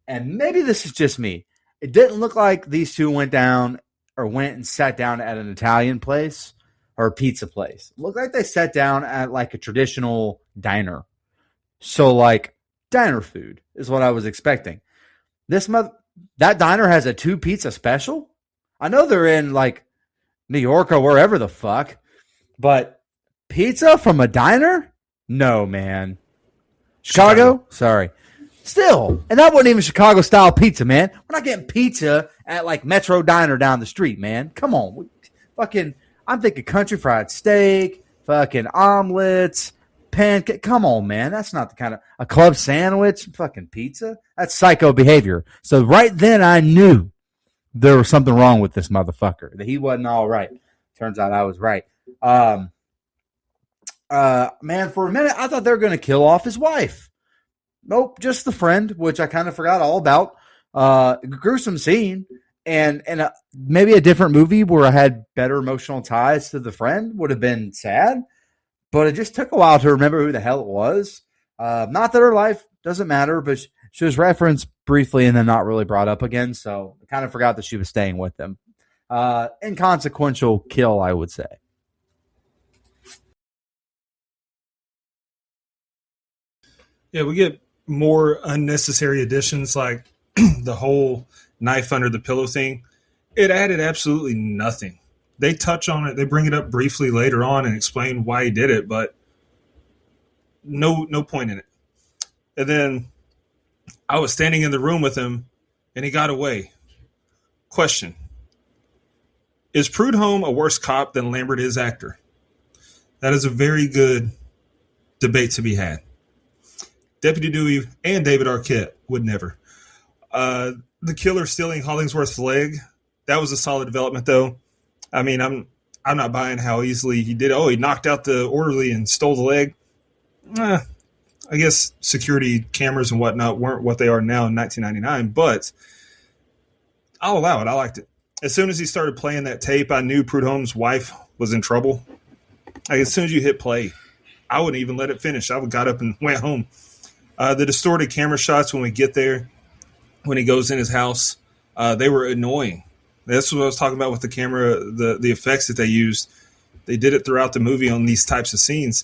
And maybe this is just me. It didn't look like these two went and sat down at an Italian place or a pizza place. It looked like they sat down at like a traditional diner. So like diner food is what I was expecting. That diner has a 2 pizza special. I know they're in like New York or wherever the fuck, but pizza from a diner? No, man. Chicago? Sorry. Still, and that wasn't even Chicago style pizza, man. We're not getting pizza at like Metro Diner down the street, man. Come on. I'm thinking country fried steak, fucking omelets, pancake. Come on, man. That's not the kind of a club sandwich, fucking pizza. That's psycho behavior. So right then I knew there was something wrong with this motherfucker. That he wasn't all right. Turns out I was right. Man, for a minute I thought they were going to kill off his wife. Nope, just the friend, which I kind of forgot all about. Gruesome scene, and maybe a different movie where I had better emotional ties to the friend would have been sad, but it just took a while to remember who the hell it was. Not that her life doesn't matter, but she was referenced briefly and then not really brought up again, so I kind of forgot that she was staying with them. Inconsequential kill, I would say. Yeah, we get more unnecessary additions like the whole knife under the pillow thing. It added absolutely nothing. They touch on it. They bring it up briefly later on and explain why he did it, but no point in it. And then I was standing in the room with him and he got away. Question. Is Prudhomme a worse cop than Lambert is actor? That is a very good debate to be had. Deputy Dewey and David Arquette would never. The killer stealing Hollingsworth's leg, that was a solid development, though. I mean, I'm not buying how easily he did it. Oh, he knocked out the orderly and stole the leg. I guess security cameras and whatnot weren't what they are now in 1999, but I'll allow it. I liked it. As soon as he started playing that tape, I knew Prudhomme's wife was in trouble. Like, as soon as you hit play, I wouldn't even let it finish. I would got up and went home. The distorted camera shots when we get there, when he goes in his house, they were annoying. That's what I was talking about with the camera, the effects that they used. They did it throughout the movie on these types of scenes.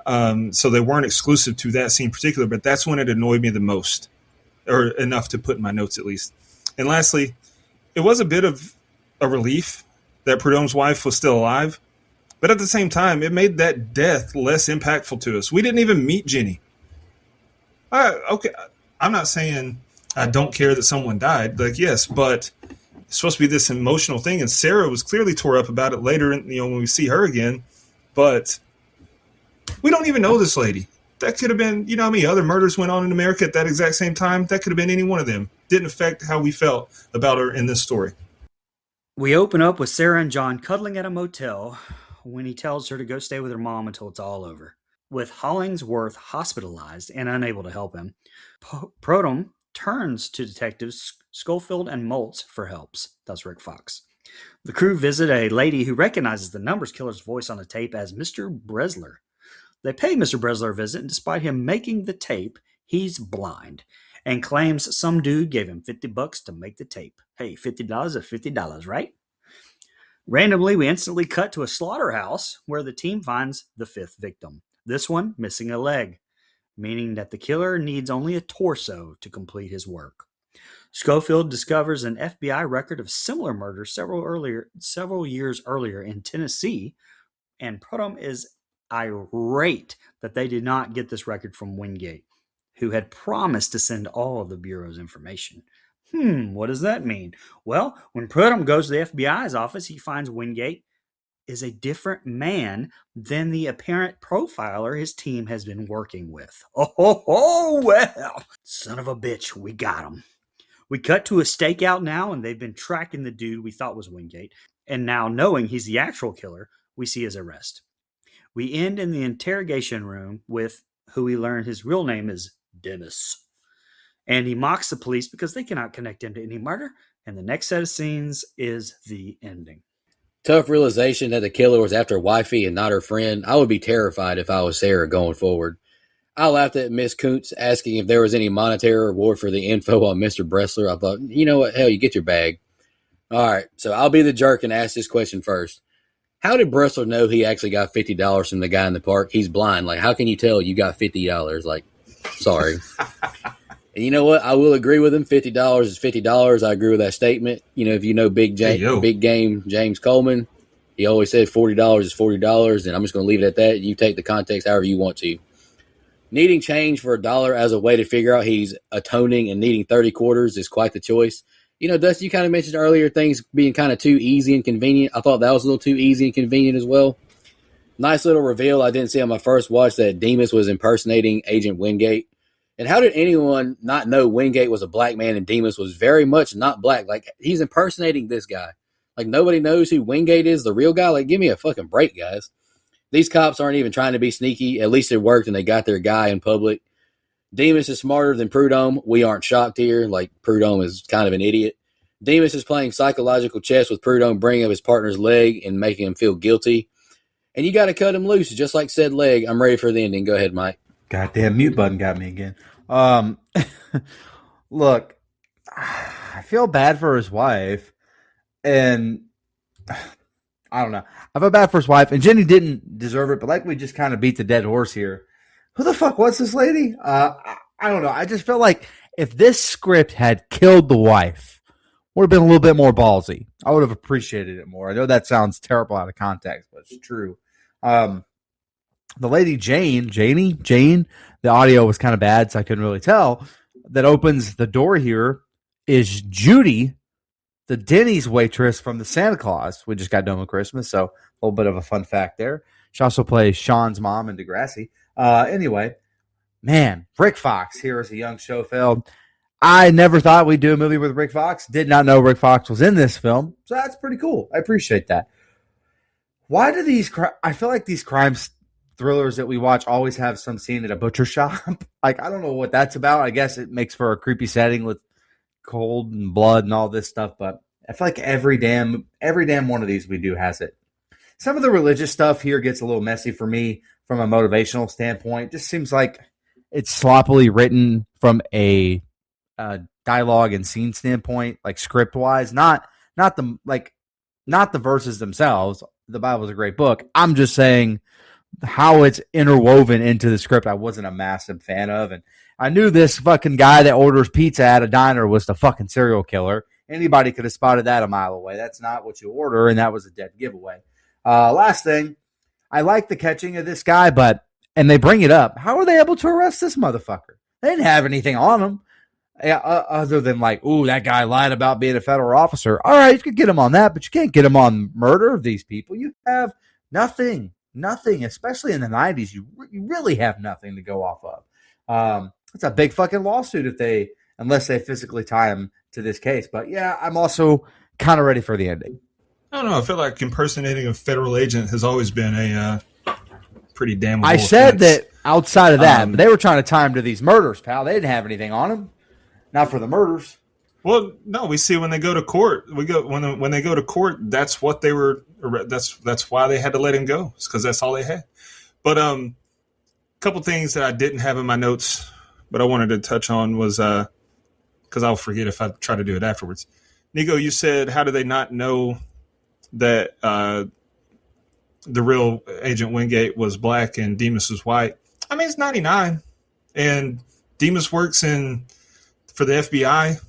So they weren't exclusive to that scene in particular, but that's when it annoyed me the most. or enough to put in my notes at least. And lastly, it was a bit of a relief that Prudhomme's wife was still alive, but at the same time, it made that death less impactful to us. We didn't even meet Jenny. Okay, I'm not saying I don't care that someone died. Like, yes, but it's supposed to be this emotional thing, and Sarah was clearly tore up about it later, when we see her again. But we don't even know this lady. That could have been, how many other murders went on in America at that exact same time? That could have been any one of them. Didn't affect how we felt about her in this story. We open up with Sarah and John cuddling at a motel when he tells her to go stay with her mom until it's all over. With Hollingsworth hospitalized and unable to help him, Prudhomme turns to detectives Schofield and Moltz for helps. That's Rick Fox. The crew visit a lady who recognizes the numbers killer's voice on the tape as Mr. Bresler. They pay Mr. Bresler a visit, and despite him making the tape, he's blind and claims some dude gave him $50 to make the tape. Hey, $50 is $50, right? Randomly, we instantly cut to a slaughterhouse where the team finds the 5th victim. This one missing a leg, meaning that the killer needs only a torso to complete his work. Schofield discovers an FBI record of similar murders several years earlier in Tennessee, and Prudhomme is irate that they did not get this record from Wingate, who had promised to send all of the Bureau's information. What does that mean? Well, when Prudhomme goes to the FBI's office, he finds Wingate is a different man than the apparent profiler his team has been working with. Well, son of a bitch, we got him. We cut to a stakeout now, and they've been tracking the dude we thought was Wingate, and now knowing he's the actual killer, we see his arrest. We end in the interrogation room with who we learn his real name is Dennis. And he mocks the police because they cannot connect him to any murder. And the next set of scenes is the ending. Tough realization that the killer was after wifey and not her friend. I would be terrified if I was Sarah going forward. I laughed at Miss Kuntz asking if there was any monetary reward for the info on Mr. Bresler. I thought, you know what? Hell, you get your bag. All right, so I'll be the jerk and ask this question first. How did Bresler know he actually got $50 from the guy in the park? He's blind. Like, how can you tell you got $50? Like, sorry. And you know what? I will agree with him. $50 is $50. I agree with that statement. If you know Big Game James Coleman, he always said $40 is $40, and I'm just going to leave it at that. You take the context however you want to. Needing change for $1 as a way to figure out he's atoning and needing 30 quarters is quite the choice. Dusty, you kind of mentioned earlier things being kind of too easy and convenient. I thought that was a little too easy and convenient as well. Nice little reveal I didn't see on my first watch that Demas was impersonating Agent Wingate. And how did anyone not know Wingate was a black man and Demas was very much not black? Like, he's impersonating this guy. Like, nobody knows who Wingate is, the real guy? Like, give me a fucking break, guys. These cops aren't even trying to be sneaky. At least it worked and they got their guy in public. Demas is smarter than Prudhomme. We aren't shocked here. Like, Prudhomme is kind of an idiot. Demas is playing psychological chess with Prudhomme, bringing up his partner's leg and making him feel guilty. And you got to cut him loose, just like said leg. I'm ready for the ending. Go ahead, Mike. Goddamn mute button got me again. Look, I feel bad for his wife, and I don't know. I feel bad for his wife, and Jenny didn't deserve it, but like we just kind of beat the dead horse here. Who the fuck was this lady? I don't know. I just felt like if this script had killed the wife, would have been a little bit more ballsy. I would have appreciated it more. I know that sounds terrible out of context, but it's true. The lady Jane, the audio was kind of bad, so I couldn't really tell. That opens the door here is Judy, the Denny's waitress from the Santa Claus. We just got done with Christmas, so a little bit of a fun fact there. She also plays Sean's mom in Degrassi. Anyway, man, Rick Fox here as a young Schofield. I never thought we'd do a movie with Rick Fox. Did not know Rick Fox was in this film, so that's pretty cool. I appreciate that. Why do these? I feel like these crime thrillers that we watch always have some scene at a butcher shop. Like, I don't know what that's about. I guess it makes for a creepy setting with cold and blood and all this stuff, but I feel like every damn one of these we do has it. Some of the religious stuff here gets a little messy for me from a motivational standpoint. It just seems like it's sloppily written from a dialogue and scene standpoint, like script wise, not the verses themselves. The Bible's a great book. I'm just saying how it's interwoven into the script I wasn't a massive fan of, and I knew this fucking guy that orders pizza at a diner was the fucking serial killer. Anybody could have spotted that a mile away. That's not what you order, and that was a dead giveaway. Last thing, I like the catching of this guy, and they bring it up. How are they able to arrest this motherfucker? They didn't have anything on him other than like, ooh, that guy lied about being a federal officer. All right, you could get him on that, but you can't get him on murder of these people. You have nothing, especially in the 90s. You really have nothing to go off of. It's a big fucking lawsuit unless they physically tie him to this case. But yeah, I'm also kind of ready for the ending. I don't know. I feel like impersonating a federal agent has always been a pretty damnable I said offense. that outside of that, but they were trying to tie him to these murders, pal. They didn't have anything on him. Not for the murders. Well, no, we see when they go to court. When they go to court, that's what they were. That's why they had to let him go. It's because that's all they had. But a couple things that I didn't have in my notes, but I wanted to touch on was because I'll forget if I try to do it afterwards. Nico, you said, how do they not know that the real Agent Wingate was black and Demas was white? I mean, it's 99, and Demas works for the FBI.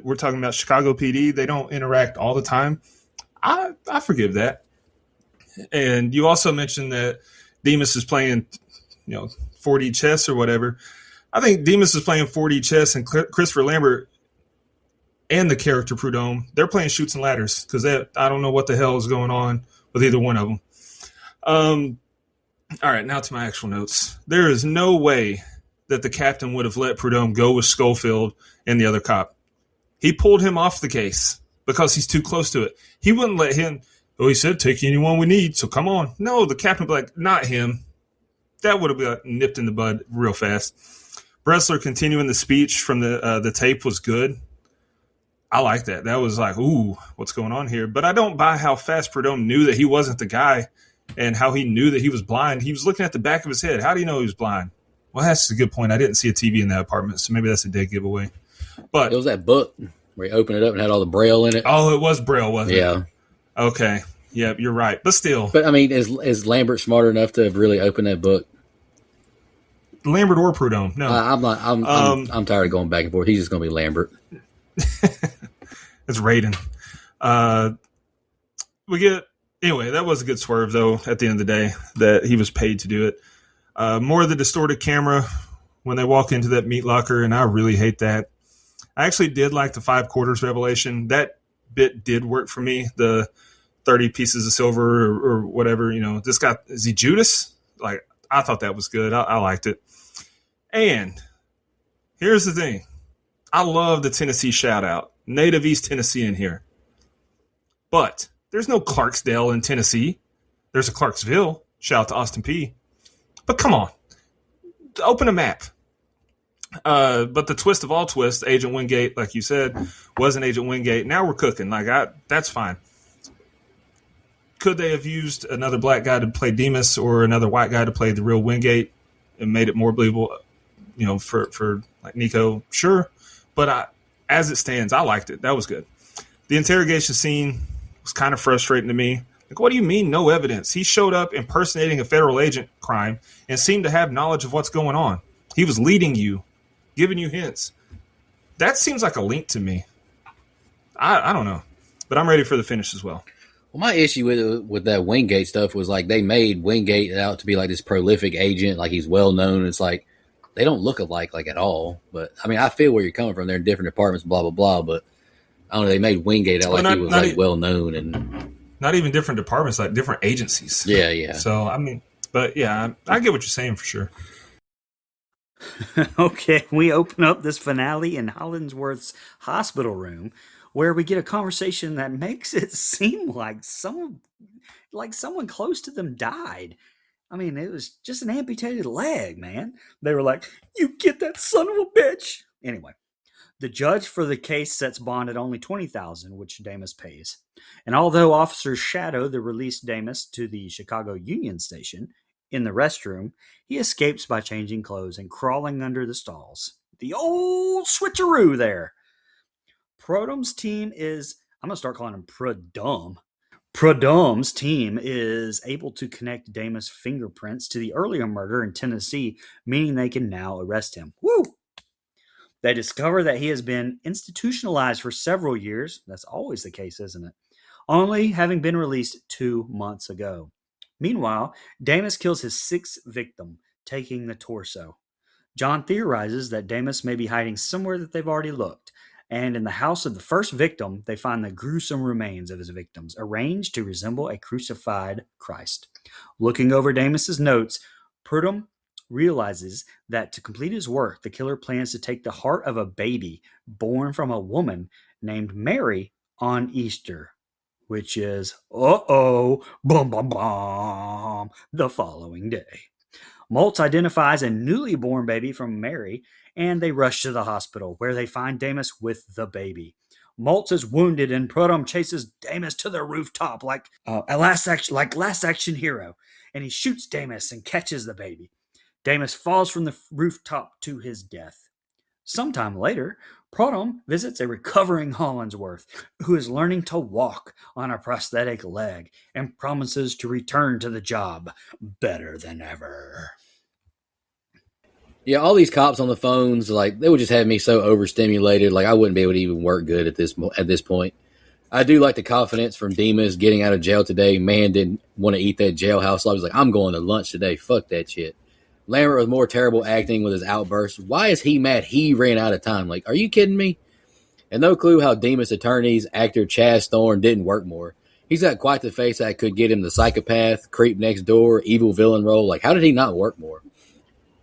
We're talking about Chicago PD. They don't interact all the time. I forgive that. And you also mentioned that Demas is playing, 4D chess or whatever. I think Demas is playing 4D chess, and Christopher Lambert and the character Prudhomme, they're playing Chutes and Ladders, because I don't know what the hell is going on with either one of them. All right, now to my actual notes. There is no way that the captain would have let Prudhomme go with Schofield and the other cop. He pulled him off the case because he's too close to it. He wouldn't let him. Oh, he said, take anyone we need, so come on. No, the captain would be like, not him. That would have been nipped in the bud real fast. Bressler continuing the speech from the tape was good. I like that. That was like, ooh, what's going on here? But I don't buy how fast Prudhomme knew that he wasn't the guy and how he knew that he was blind. He was looking at the back of his head. How do you know he was blind? Well, that's a good point. I didn't see a TV in that apartment, so maybe that's a dead giveaway. But it was that book where he opened it up and had all the Braille in it. Oh, it was Braille, wasn't it? Yeah. Okay. Yeah, you're right. But still. But I mean, is Lambert smart enough to have really opened that book? Lambert or Prudhomme? No. I'm tired of going back and forth. He's just going to be Lambert. It's Raiden. Anyway, that was a good swerve, though, at the end of the day, that he was paid to do it. More of the distorted camera when they walk into that meat locker, and I really hate that. I actually did like the 5 quarters revelation. That bit did work for me. The 30 pieces of silver or whatever, this guy, is he Judas? Like, I thought that was good. I liked it. And here's the thing. I love the Tennessee shout out. Native East Tennessee in here. But there's no Clarksdale in Tennessee. There's a Clarksville. Shout out to Austin P. But come on. Open a map. But the twist of all twists, Agent Wingate, like you said, wasn't Agent Wingate. Now we're cooking. That's fine. Could they have used another black guy to play Demas or another white guy to play the real Wingate and made it more believable, for like Nico? Sure. But as it stands, I liked it. That was good. The interrogation scene was kind of frustrating to me. Like, what do you mean no evidence? He showed up impersonating a federal agent crime and seemed to have knowledge of what's going on. He was leading you, giving you hints. That seems like a link to me. I don't know. But I'm ready for the finish as well. Well, my issue with that Wingate stuff was like they made Wingate out to be like this prolific agent, like he's well known. It's like they don't look alike like at all. But I mean, I feel where you're coming from. They're in different departments, blah blah blah. But I don't know. They made Wingate out like he was like well known and not even different departments, like different agencies. Yeah, yeah. So I mean, but yeah, I get what you're saying for sure. Okay, we open up this finale in Hollingsworth's hospital room, where we get a conversation that makes it seem like someone close to them died. I mean, it was just an amputated leg, man. They were like, "You get that son of a bitch." Anyway, the judge for the case sets bond at only $20,000, which Damas pays. And although officers shadow the released Damas to the Chicago Union Station in the restroom, he escapes by changing clothes and crawling under the stalls. The old switcheroo there. Prudhomme's team is, I'm going to start calling him Prudhomme. Prudhomme's team is able to connect Damus' fingerprints to the earlier murder in Tennessee, meaning they can now arrest him. Woo! They discover that he has been institutionalized for several years. That's always the case, isn't it? Only having been released 2 months ago. Meanwhile, Damus kills his sixth victim, taking the torso. John theorizes that Damus may be hiding somewhere that they've already looked, and in the house of the first victim, they find the gruesome remains of his victims, arranged to resemble a crucified Christ. Looking over Damus's notes, Prudhomme realizes that to complete his work, the killer plans to take the heart of a baby born from a woman named Mary on Easter, which is, boom, boom, boom, the following day. Maltz identifies a newly born baby from Mary, and they rush to the hospital, where they find Damus with the baby. Maltz is wounded, and Prudhomme chases Damus to the rooftop like Last Action Hero, and he shoots Damus and catches the baby. Damus falls from the rooftop to his death. Sometime later, Prudhomme visits a recovering Hollingsworth who is learning to walk on a prosthetic leg and promises to return to the job better than ever. Yeah, all these cops on the phones, like, they would just have me so overstimulated, like I wouldn't be able to even work good at this point. I do like the confidence from Demas getting out of jail today. Man didn't want to eat that jailhouse. So I was like, I'm going to lunch today. Fuck that shit. Lambert was more terrible acting with his outbursts. Why is he mad he ran out of time? Like, are you kidding me? And no clue how Demas attorney's actor Chaz Thorne didn't work more. He's got quite the face that could get him the psychopath, creep next door, evil villain role. Like, how did he not work more?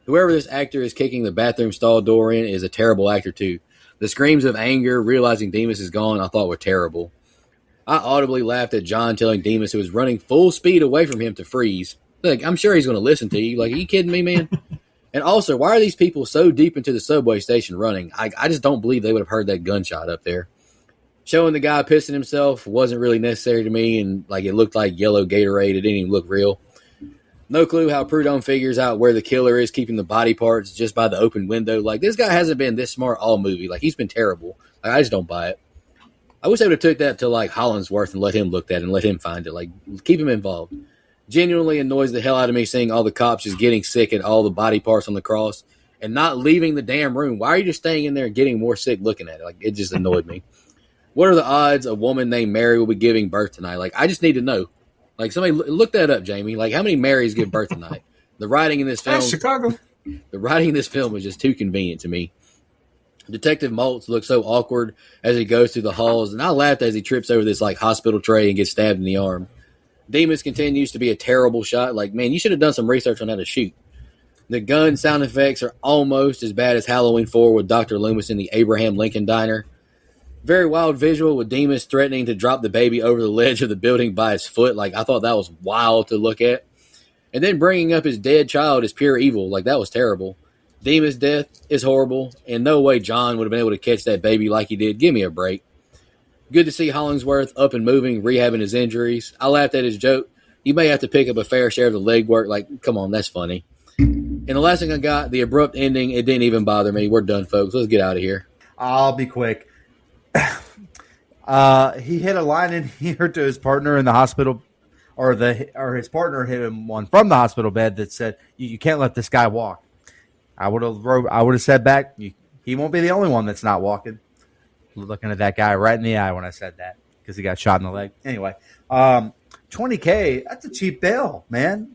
Whoever this actor is kicking the bathroom stall door in is a terrible actor too. The screams of anger, realizing Demas is gone, I thought were terrible. I audibly laughed at John telling Demas, who was running full speed away from him, to freeze. Like, I'm sure he's going to listen to you. Like, are you kidding me, man? And also, why are these people so deep into the subway station running? I just don't believe they would have heard that gunshot up there. Showing the guy pissing himself wasn't really necessary to me, and like it looked like yellow Gatorade. It didn't even look real. No clue how Prudhomme figures out where the killer is keeping the body parts just by the open window. Like, this guy hasn't been this smart all movie. Like, he's been terrible. Like, I just don't buy it. I wish they would have took that to, like, Hollingsworth and let him look at it and let him find it. Like, keep him involved. Genuinely annoys the hell out of me seeing all the cops just getting sick at all the body parts on the cross and not leaving the damn room. Why are you just staying in there and getting more sick looking at it? Like, it just annoyed me. What are the odds a woman named Mary will be giving birth tonight? Like, I just need to know. Like, somebody look that up, Jamie. Like, how many Marys give birth tonight? The writing in this film, Chicago. The writing in this film was just too convenient to me. Detective Maltz looks so awkward as he goes through the halls, and I laughed as he trips over this like hospital tray and gets stabbed in the arm. Demas continues to be a terrible shot. Like, man, you should have done some research on how to shoot. The gun sound effects are almost as bad as Halloween 4 with Dr. Loomis in the Abraham Lincoln Diner. Very wild visual with Demas threatening to drop the baby over the ledge of the building by his foot. Like, I thought that was wild to look at. And then bringing up his dead child is pure evil. Like, that was terrible. Demas' death is horrible, and no way John would have been able to catch that baby like he did. Give me a break. Good to see Hollingsworth up and moving, rehabbing his injuries. I laughed at his joke. You may have to pick up a fair share of the leg work. Like, come on, that's funny. And the last thing I got, the abrupt ending, it didn't even bother me. We're done, folks. Let's get out of here. I'll be quick. He hit a line in here to his partner in the hospital, or his partner hit him one from the hospital bed that said, "You can't let this guy walk." I would have said back, "He won't be the only one that's not walking." Looking at that guy right in the eye when I said that because he got shot in the leg. Anyway, $20K, that's a cheap bail, man.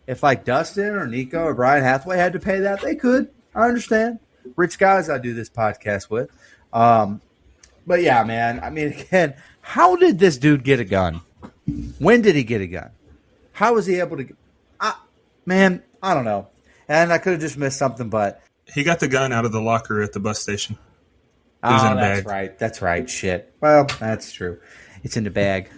If like Dustin or Nico or Brian Hathaway had to pay that, they could. I understand. Rich guys I do this podcast with. But yeah, man, I mean, again, how did this dude get a gun? When did he get a gun? How was he able to man, I don't know. And I could have just missed something, but He got the gun out of the locker at the bus station. Oh, that's right. That's right. Shit. Well, that's true. It's in the bag.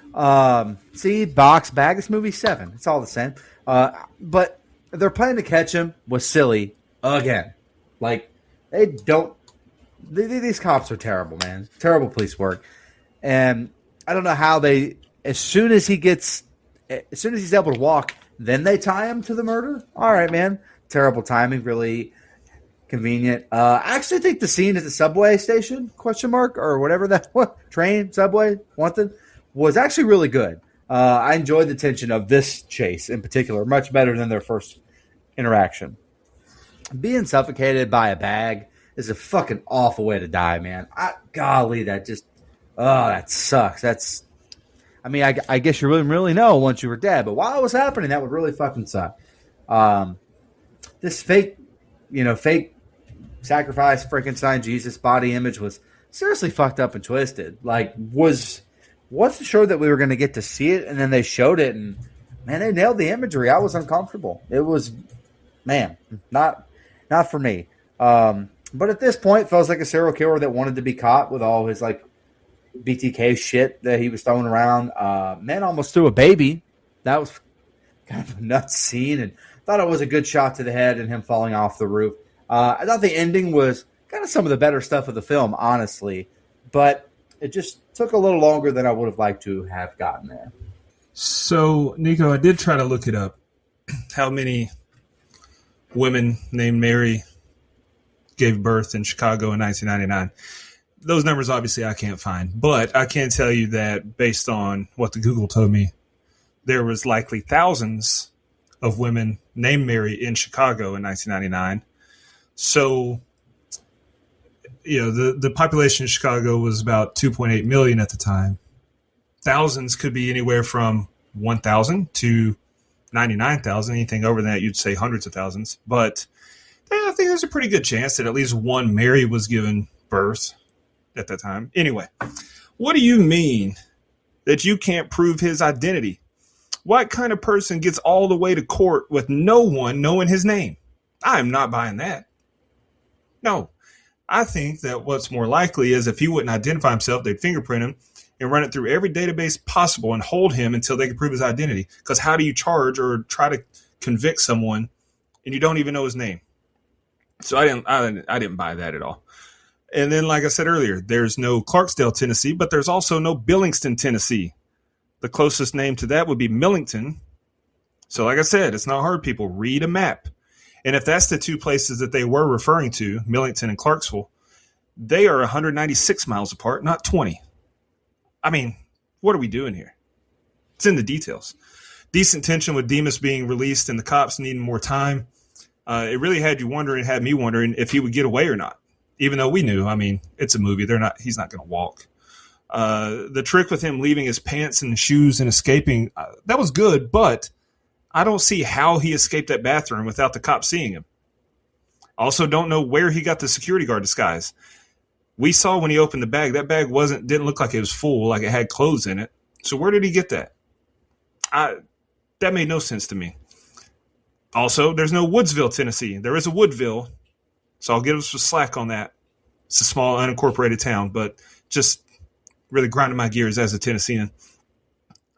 See, box, bag. This movie's 7. It's all the same. But their plan to catch him was silly again. Like, they don't. These cops are terrible, man. Terrible police work. And I don't know how they. As soon as he's able to walk, then they tie him to the murder. All right, man. Terrible timing. Really convenient. I actually think the scene at the subway station, ? Or whatever that was, train, subway, one thing, was actually really good. I enjoyed the tension of this chase in particular much better than their first interaction. Being suffocated by a bag is a fucking awful way to die, man. Golly, that just, that sucks. I guess you wouldn't really know once you were dead, but while it was happening, that would really fucking suck. This fake sacrifice Frankenstein Jesus body image was seriously fucked up and twisted. Like, wasn't sure that we were going to get to see it, and then they showed it, and man, they nailed the imagery. I was uncomfortable. It was, man, not for me. But at this point, it feels like a serial killer that wanted to be caught with all his like BTK shit that he was throwing around. Man almost threw a baby. That was kind of a nuts scene, and thought it was a good shot to the head and him falling off the roof. I thought the ending was kind of some of the better stuff of the film, honestly, but it just took a little longer than I would have liked to have gotten there. So, Nico, I did try to look it up. How many women named Mary gave birth in Chicago in 1999? Those numbers, obviously, I can't find. But I can tell you that based on what the Google told me, there was likely thousands of women named Mary in Chicago in 1999. So, the population in Chicago was about 2.8 million at the time. Thousands could be anywhere from 1,000 to 99,000. Anything over that, you'd say hundreds of thousands. But I think there's a pretty good chance that at least one Mary was given birth at that time. Anyway, what do you mean that you can't prove his identity? What kind of person gets all the way to court with no one knowing his name? I'm not buying that. No, I think that what's more likely is if he wouldn't identify himself, they'd fingerprint him and run it through every database possible and hold him until they can prove his identity. Because how do you charge or try to convict someone and you don't even know his name? So I didn't buy that at all. And then, like I said earlier, there's no Clarksdale, Tennessee, but there's also no Billingston, Tennessee. The closest name to that would be Millington. So like I said, it's not hard, people. Read a map. And if that's the two places that they were referring to, Millington and Clarksville, they are 196 miles apart, not 20. I mean, what are we doing here? It's in the details. Decent tension with Demas being released and the cops needing more time. It really had me wondering if he would get away or not. Even though we knew, I mean, it's a movie. He's not going to walk. The trick with him leaving his pants and shoes and escaping, that was good, but I don't see how he escaped that bathroom without the cops seeing him. Also, don't know where he got the security guard disguise. We saw when he opened the bag, that bag didn't look like it was full, like it had clothes in it. So where did he get that? That made no sense to me. Also, there's no Woodsville, Tennessee. There is a Woodville, so I'll give us some slack on that. It's a small, unincorporated town, but just really grinding my gears as a Tennessean.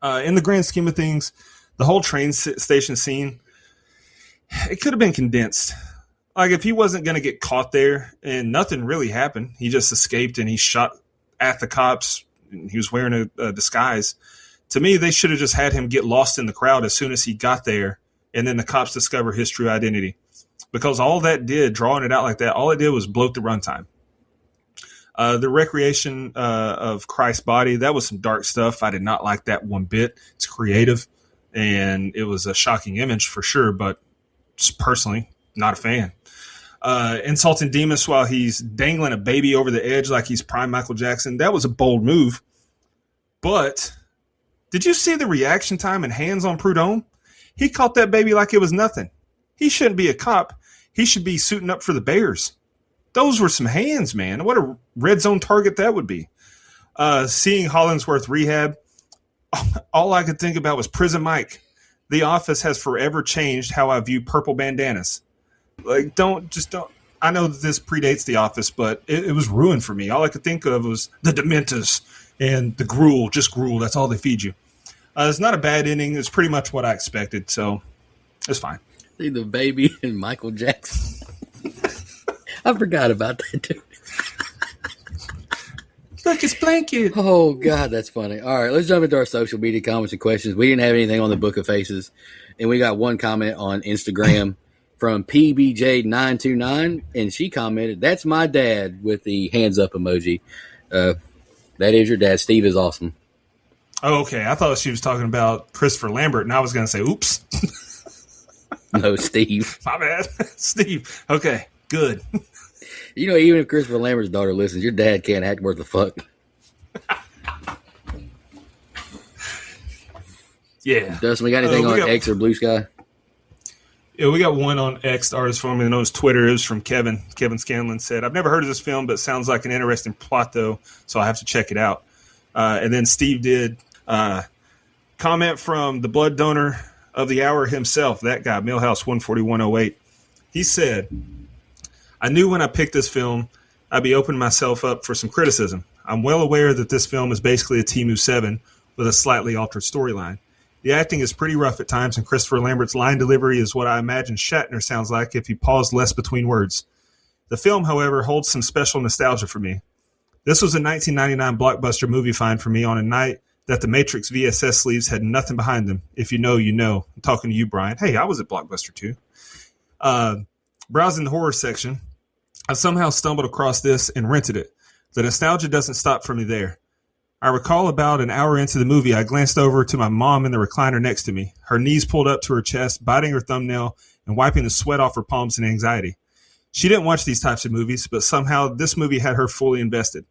In the grand scheme of things, the whole train station scene, it could have been condensed. Like, if he wasn't going to get caught there and nothing really happened, he just escaped and he shot at the cops and he was wearing a disguise. To me, they should have just had him get lost in the crowd as soon as he got there, and then the cops discover his true identity. Because all that did, drawing it out like that, all it did was bloat the runtime. The recreation of Christ's body, that was some dark stuff. I did not like that one bit. It's creative, and it was a shocking image for sure, but just personally, not a fan. Insulting Demas while he's dangling a baby over the edge like he's prime Michael Jackson, that was a bold move. But did you see the reaction time and hands on Prudhomme? He caught that baby like it was nothing. He shouldn't be a cop. He should be suiting up for the Bears. Those were some hands, man. What a red zone target that would be. Seeing Hollingsworth rehab, all I could think about was Prison Mike. The Office has forever changed how I view purple bandanas. Like, don't. I know that this predates The Office, but it was ruined for me. All I could think of was the Dementors and the gruel, just gruel. That's all they feed you. It's not a bad ending. It's pretty much what I expected, so it's fine. See the baby and Michael Jackson. I forgot about that, too. Look, it's blanket. Oh, God, that's funny. All right, let's jump into our social media comments and questions. We didn't have anything on the Book of Faces, and we got one comment on Instagram from PBJ929, and she commented, "That's my dad," with the hands up emoji. That is your dad. Steve is awesome. Oh, okay. I thought she was talking about Christopher Lambert, and I was going to say, oops. No, Steve. My bad. Steve. Okay, good. You know, even if Christopher Lambert's daughter listens, your dad can't act worth a fuck. Yeah. Dustin, we got anything on got, X or Blue Sky? Yeah, we got one on X, the artist formerly known as Twitter. It was from Kevin. Kevin Scanlon said, I've never heard of this film, but it sounds like an interesting plot, though, so I have to check it out. And then Steve did comment from the blood donor of the hour himself, that guy, Millhouse 14108. He said, I knew when I picked this film, I'd be opening myself up for some criticism. I'm well aware that this film is basically a Temu 7 with a slightly altered storyline. The acting is pretty rough at times, and Christopher Lambert's line delivery is what I imagine Shatner sounds like if he paused less between words. The film, however, holds some special nostalgia for me. This was a 1999 blockbuster movie find for me on a night that the Matrix VSS sleeves had nothing behind them. If you know, you know. I'm talking to you, Brian. Hey, I was at Blockbuster too. Browsing the horror section, I somehow stumbled across this and rented it. The nostalgia doesn't stop for me there. I recall about an hour into the movie, I glanced over to my mom in the recliner next to me, her knees pulled up to her chest, biting her thumbnail and wiping the sweat off her palms in anxiety. She didn't watch these types of movies, but somehow this movie had her fully invested.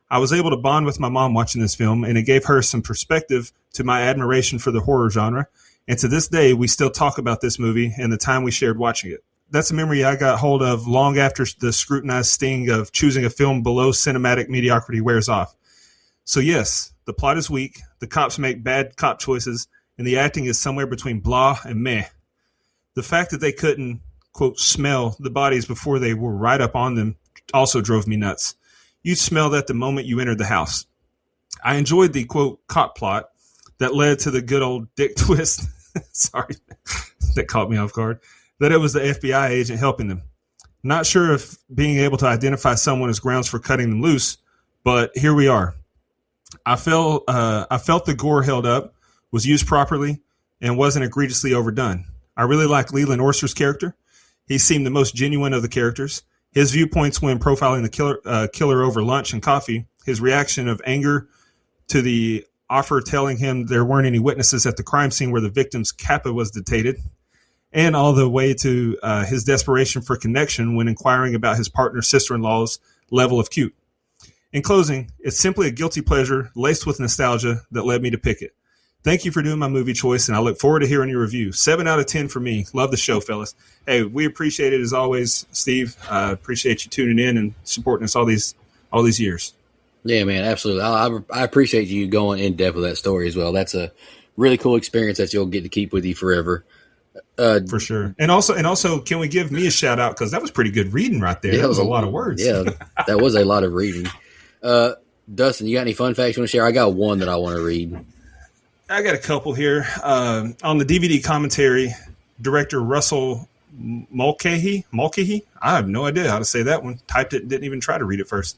I was able to bond with my mom watching this film, and it gave her some perspective to my admiration for the horror genre. And to this day, we still talk about this movie and the time we shared watching it. That's a memory I got hold of long after the scrutinized sting of choosing a film below cinematic mediocrity wears off. So yes, the plot is weak, the cops make bad cop choices, and the acting is somewhere between blah and meh. The fact that they couldn't, quote, smell the bodies before they were right up on them also drove me nuts. You'd smell that the moment you entered the house. I enjoyed the, quote, cop plot that led to the good old dick twist. Sorry, that caught me off guard. That it was the FBI agent helping them. Not sure if being able to identify someone is grounds for cutting them loose, but here we are. I felt the gore held up, was used properly, and wasn't egregiously overdone. I really like Leland Orser's character. He seemed the most genuine of the characters. His viewpoints when profiling the killer over lunch and coffee, his reaction of anger to the offer telling him there weren't any witnesses at the crime scene where the victim's kappa was detated, and all the way to his desperation for connection when inquiring about his partner's sister-in-law's level of cute. In closing, it's simply a guilty pleasure laced with nostalgia that led me to pick it. Thank you for doing my movie choice, and I look forward to hearing your review. 7 out of 10 for me. Love the show, fellas. Hey, we appreciate it as always, Steve. Appreciate you tuning in and supporting us all these years. Yeah, man, absolutely. I appreciate you going in depth with that story as well. That's a really cool experience that you'll get to keep with you forever. For sure. And also, can we give me a shout out? Because that was pretty good reading right there. Yeah, that was a lot of words. Yeah, that was a lot of reading. Dustin, you got any fun facts you want to share? I got one that I want to read. I got a couple here. On the DVD commentary, director Russell Mulcahy, I have no idea how to say that one. Typed it, didn't even try to read it first.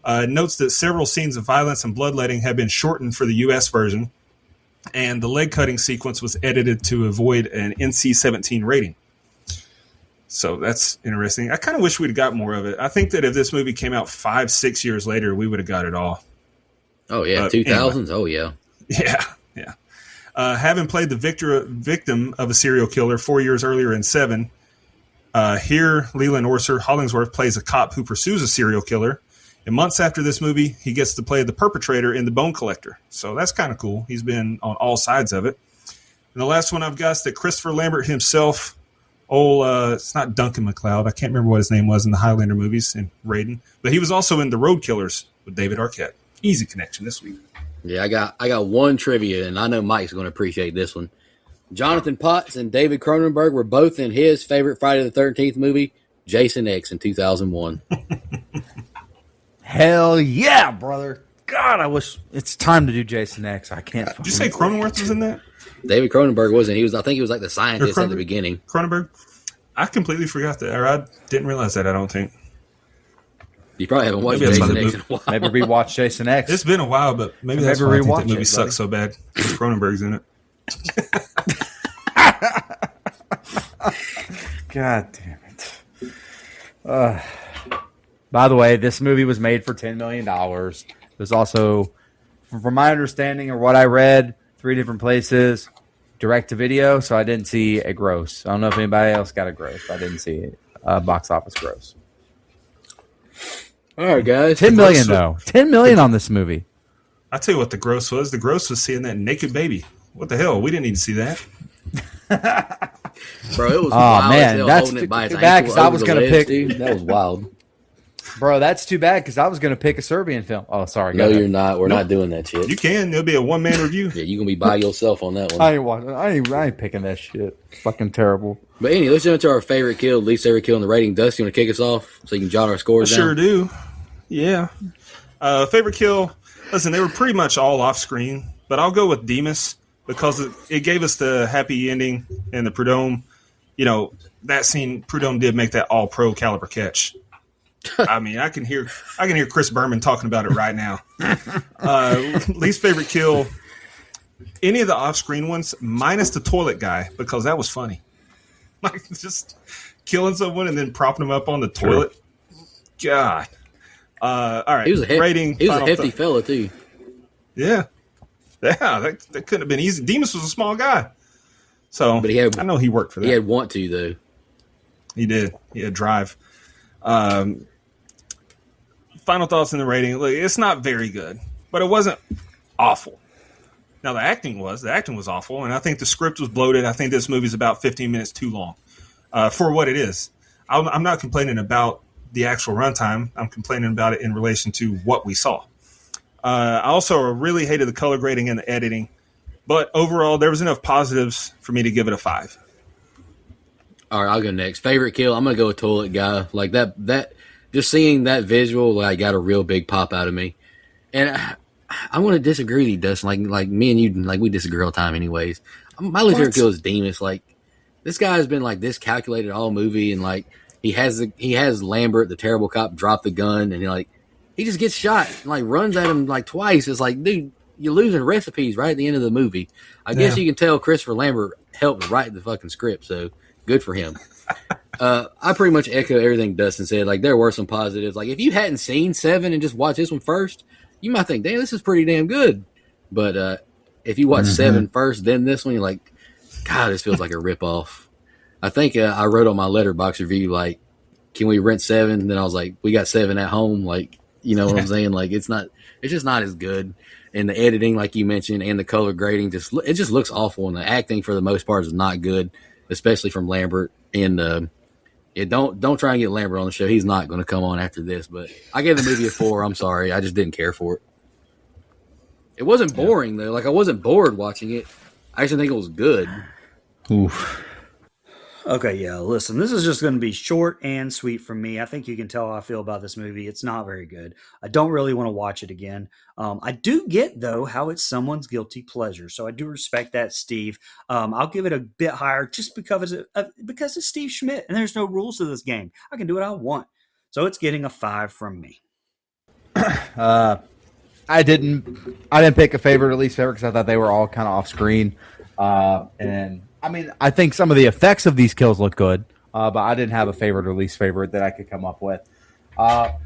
Notes that several scenes of violence and bloodletting have been shortened for the U.S. version, and the leg cutting sequence was edited to avoid an NC-17 rating. So that's interesting. I kind of wish we'd got more of it. I think that if this movie came out 5-6 years later, we would have got it all. Oh, yeah. 2000s? Anyway. Oh, yeah. Yeah. Having played the victim of a serial killer 4 years earlier in 7, here Leland Orser Hollingsworth plays a cop who pursues a serial killer. And months after this movie, he gets to play the perpetrator in The Bone Collector. So that's kind of cool. He's been on all sides of it. And the last one I've got is that Christopher Lambert himself, it's not Duncan MacLeod. I can't remember what his name was in the Highlander movies and Raiden. But he was also in The Road Killers with David Arquette. Easy connection this week. Yeah, I got one trivia, and I know Mike's going to appreciate this one. Jonathan Potts and David Cronenberg were both in his favorite Friday the 13th movie, Jason X, in 2001. Hell yeah, brother. God, I wish it's time to do Jason X. I can't. Did you say Cronenworth was in that? David Cronenberg wasn't. I think he was like the scientist at the beginning. Cronenberg? I completely forgot that. Or I didn't realize that, I don't think. You probably haven't watched Jason X in a while. Maybe rewatch Jason X. It's been a while, but maybe that's why I think that movie sucks so bad. Cronenberg's in it. God damn it. By the way, this movie was made for $10 million. There's also from my understanding or what I read, 3 different places, direct to video. So I didn't see a gross. I don't know if anybody else got a gross, but I didn't see a box office gross. All right, guys. 10 million though. 10 million on this movie. I'll tell you what the gross was. The gross was seeing that naked baby. What the hell? We didn't need to see that. Bro, it was wild man, as hell, that's holding it by its too bad ankle 'cause I over was the gonna ledge, pick- dude. That was wild. Bro, that's too bad because I was going to pick a Serbian film. Oh, sorry. No, go ahead. you're not. We're not doing that shit. You can. There'll be a one-man review. Yeah, you're gonna be by yourself on that one. I ain't watching. I ain't picking that shit. Fucking terrible. But anyway, let's jump into our favorite kill, least favorite kill in the rating. Dusty, you want to kick us off so you can jot our I scores sure down? do. Yeah. Favorite kill. Listen, they were pretty much all off screen, but I'll go with Demas because it gave us the happy ending and the Prudhomme. You know, that scene, Prudhomme did make that all pro caliber catch. I mean, I can hear Chris Berman talking about it right now. Least favorite kill, any of the off-screen ones, minus the toilet guy, because that was funny. Like, just killing someone and then propping them up on the toilet. God. All right. He was a rating. He was a final hefty thought. fella too. Yeah. Yeah, that couldn't have been easy. Demas was a small guy. So, But he had- I know he worked for that. He had want to though. He did. He had drive. Final thoughts in the rating. Look, it's not very good, but it wasn't awful. Now, the acting was awful, and I think the script was bloated. I think this movie's about 15 minutes too long for what it is. I'm not complaining about the actual runtime. I'm complaining about it in relation to what we saw. I also really hated the color grading and the editing, but overall, there was enough positives for me to give it a 5. All right, I'll go next. Favorite kill, I'm gonna go with toilet guy. Like that just seeing that visual like got a real big pop out of me. And I want to disagree with you, Dustin. Like me and you, like we disagree all the time anyways. My least favorite kill is Demas. Like this guy has been like this calculated all movie, and like he has Lambert, the terrible cop, drop the gun, and he just gets shot and like runs at him like twice. It's like, dude, you're losing recipes right at the end of the movie. I guess you can tell Christopher Lambert helped write the fucking script, so good for him. I pretty much echo everything Dustin said. Like there were some positives. Like if you hadn't seen 7 and just watched this one first, you might think, damn, this is pretty damn good. But if you watch 7 first, then this one, you're like, God, this feels like a ripoff. I think I wrote on my Letterboxd review, like, can we rent 7? And then I was like, we got 7 at home. Like, you know what I'm saying? Like, it's just not as good. And the editing, like you mentioned, and the color grading, it just looks awful. And the acting, for the most part, is not good, especially from Lambert. And don't try and get Lambert on the show. He's not going to come on after this. But I gave the movie a 4. I'm sorry. I just didn't care for it. It wasn't boring, though. Like, I wasn't bored watching it. I actually think it was good. Oof. Okay, yeah, listen, this is just going to be short and sweet from me. I think you can tell how I feel about this movie. It's not very good. I don't really want to watch it again. I do get, though, how it's someone's guilty pleasure. So I do respect that, Steve. I'll give it a bit higher just because it's Steve Schmidt, and there's no rules to this game. I can do what I want. So it's getting a 5 from me. I didn't pick a favorite or least favorite because I thought they were all kind of off screen. And I mean, I think some of the effects of these kills look good, but I didn't have a favorite or least favorite that I could come up with.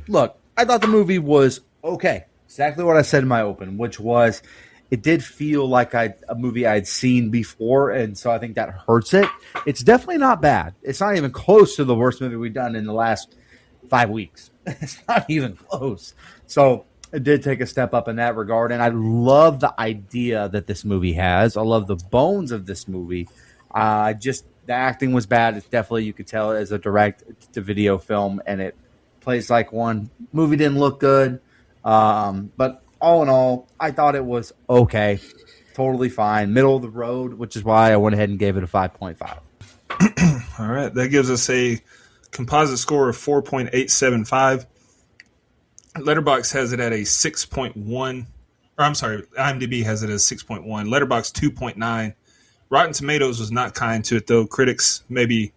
Look, I thought the movie was okay. Exactly what I said in my open, which was it did feel like a movie I'd seen before, and so I think that hurts it. It's definitely not bad. It's not even close to the worst movie we've done in the last 5 weeks. It's not even close. So it did take a step up in that regard, and I love the idea that this movie has. I love the bones of this movie. Just the acting was bad. It's definitely, you could tell it as a direct-to-video film, and it plays like one. Movie didn't look good, but all in all, I thought it was okay, totally fine, middle of the road, which is why I went ahead and gave it a 5.5. All right, that gives us a composite score of 4.875. Letterboxd has it at a 6.1. Or I'm sorry, IMDb has it as 6.1. Letterboxd 2.9. Rotten Tomatoes was not kind to it, though. Critics maybe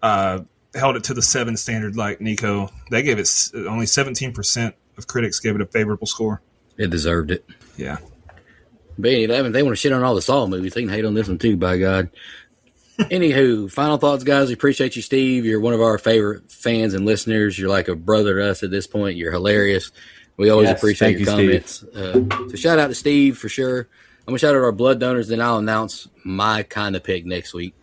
held it to the 7 standard like Nico. They gave it only 17% of critics gave it a favorable score. It deserved it. Yeah. But anyway, they want to shit on all the Saw movies. They can hate on this one too, by God. Anywho, final thoughts, guys. We appreciate you, Steve. You're one of our favorite fans and listeners. You're like a brother to us at this point. You're hilarious. We always Yes, appreciate thank your you, comments. So shout out to Steve for sure. I'm going to shout out our blood donors, then I'll announce my kind of pick next week.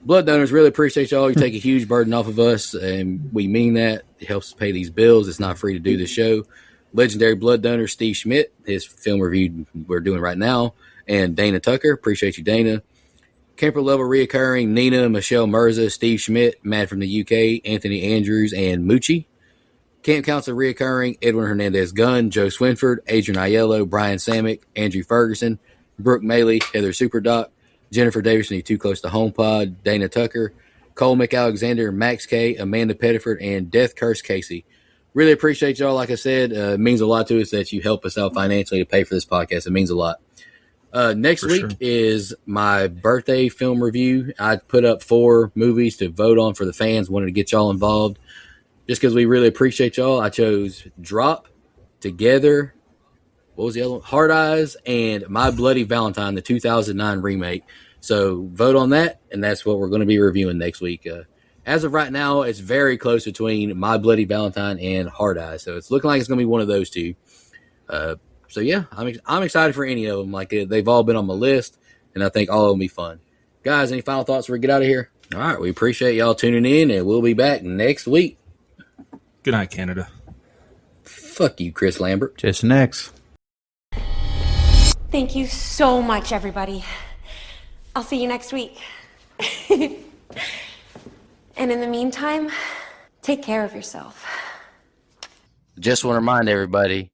Blood donors, really appreciate y'all. You take a huge burden off of us, and we mean that. It helps us pay these bills. It's not free to do this show. Legendary blood donor Steve Schmidt, his film review we're doing right now, and Dana Tucker. Appreciate you, Dana. Camper level reoccurring Nina, Michelle Mirza, Steve Schmidt, Matt from the UK, Anthony Andrews, and Moochie. Camp Council reoccurring Edwin Hernandez Gunn, Joe Swinford, Adrian Aiello, Brian Samick, Andrew Ferguson, Brooke Maley, Heather Superdoc, Jennifer Davison, Too Close to Home Pod, Dana Tucker, Cole McAlexander, Max K, Amanda Pettiford, and Death Curse Casey. Really appreciate y'all. Like I said, it means a lot to us that you help us out financially to pay for this podcast. It means a lot. Next week is my birthday film review. I put up 4 movies to vote on for the fans. Wanted to get y'all involved. Just because we really appreciate y'all, I chose Drop, Together, what was the other one? Hard Eyes, and My Bloody Valentine, the 2009 remake. So vote on that, and that's what we're going to be reviewing next week. As of right now, it's very close between My Bloody Valentine and Hard Eyes. So it's looking like it's going to be one of those two. So yeah, I'm excited for any of them. Like they've all been on my list, and I think all of them will be fun. Guys, any final thoughts before we get out of here? All right, we appreciate y'all tuning in, and we'll be back next week. Good night, Canada. Fuck you, Chris Lambert. Jason X. Thank you so much, everybody. I'll see you next week. And in the meantime, take care of yourself. Just want to remind everybody,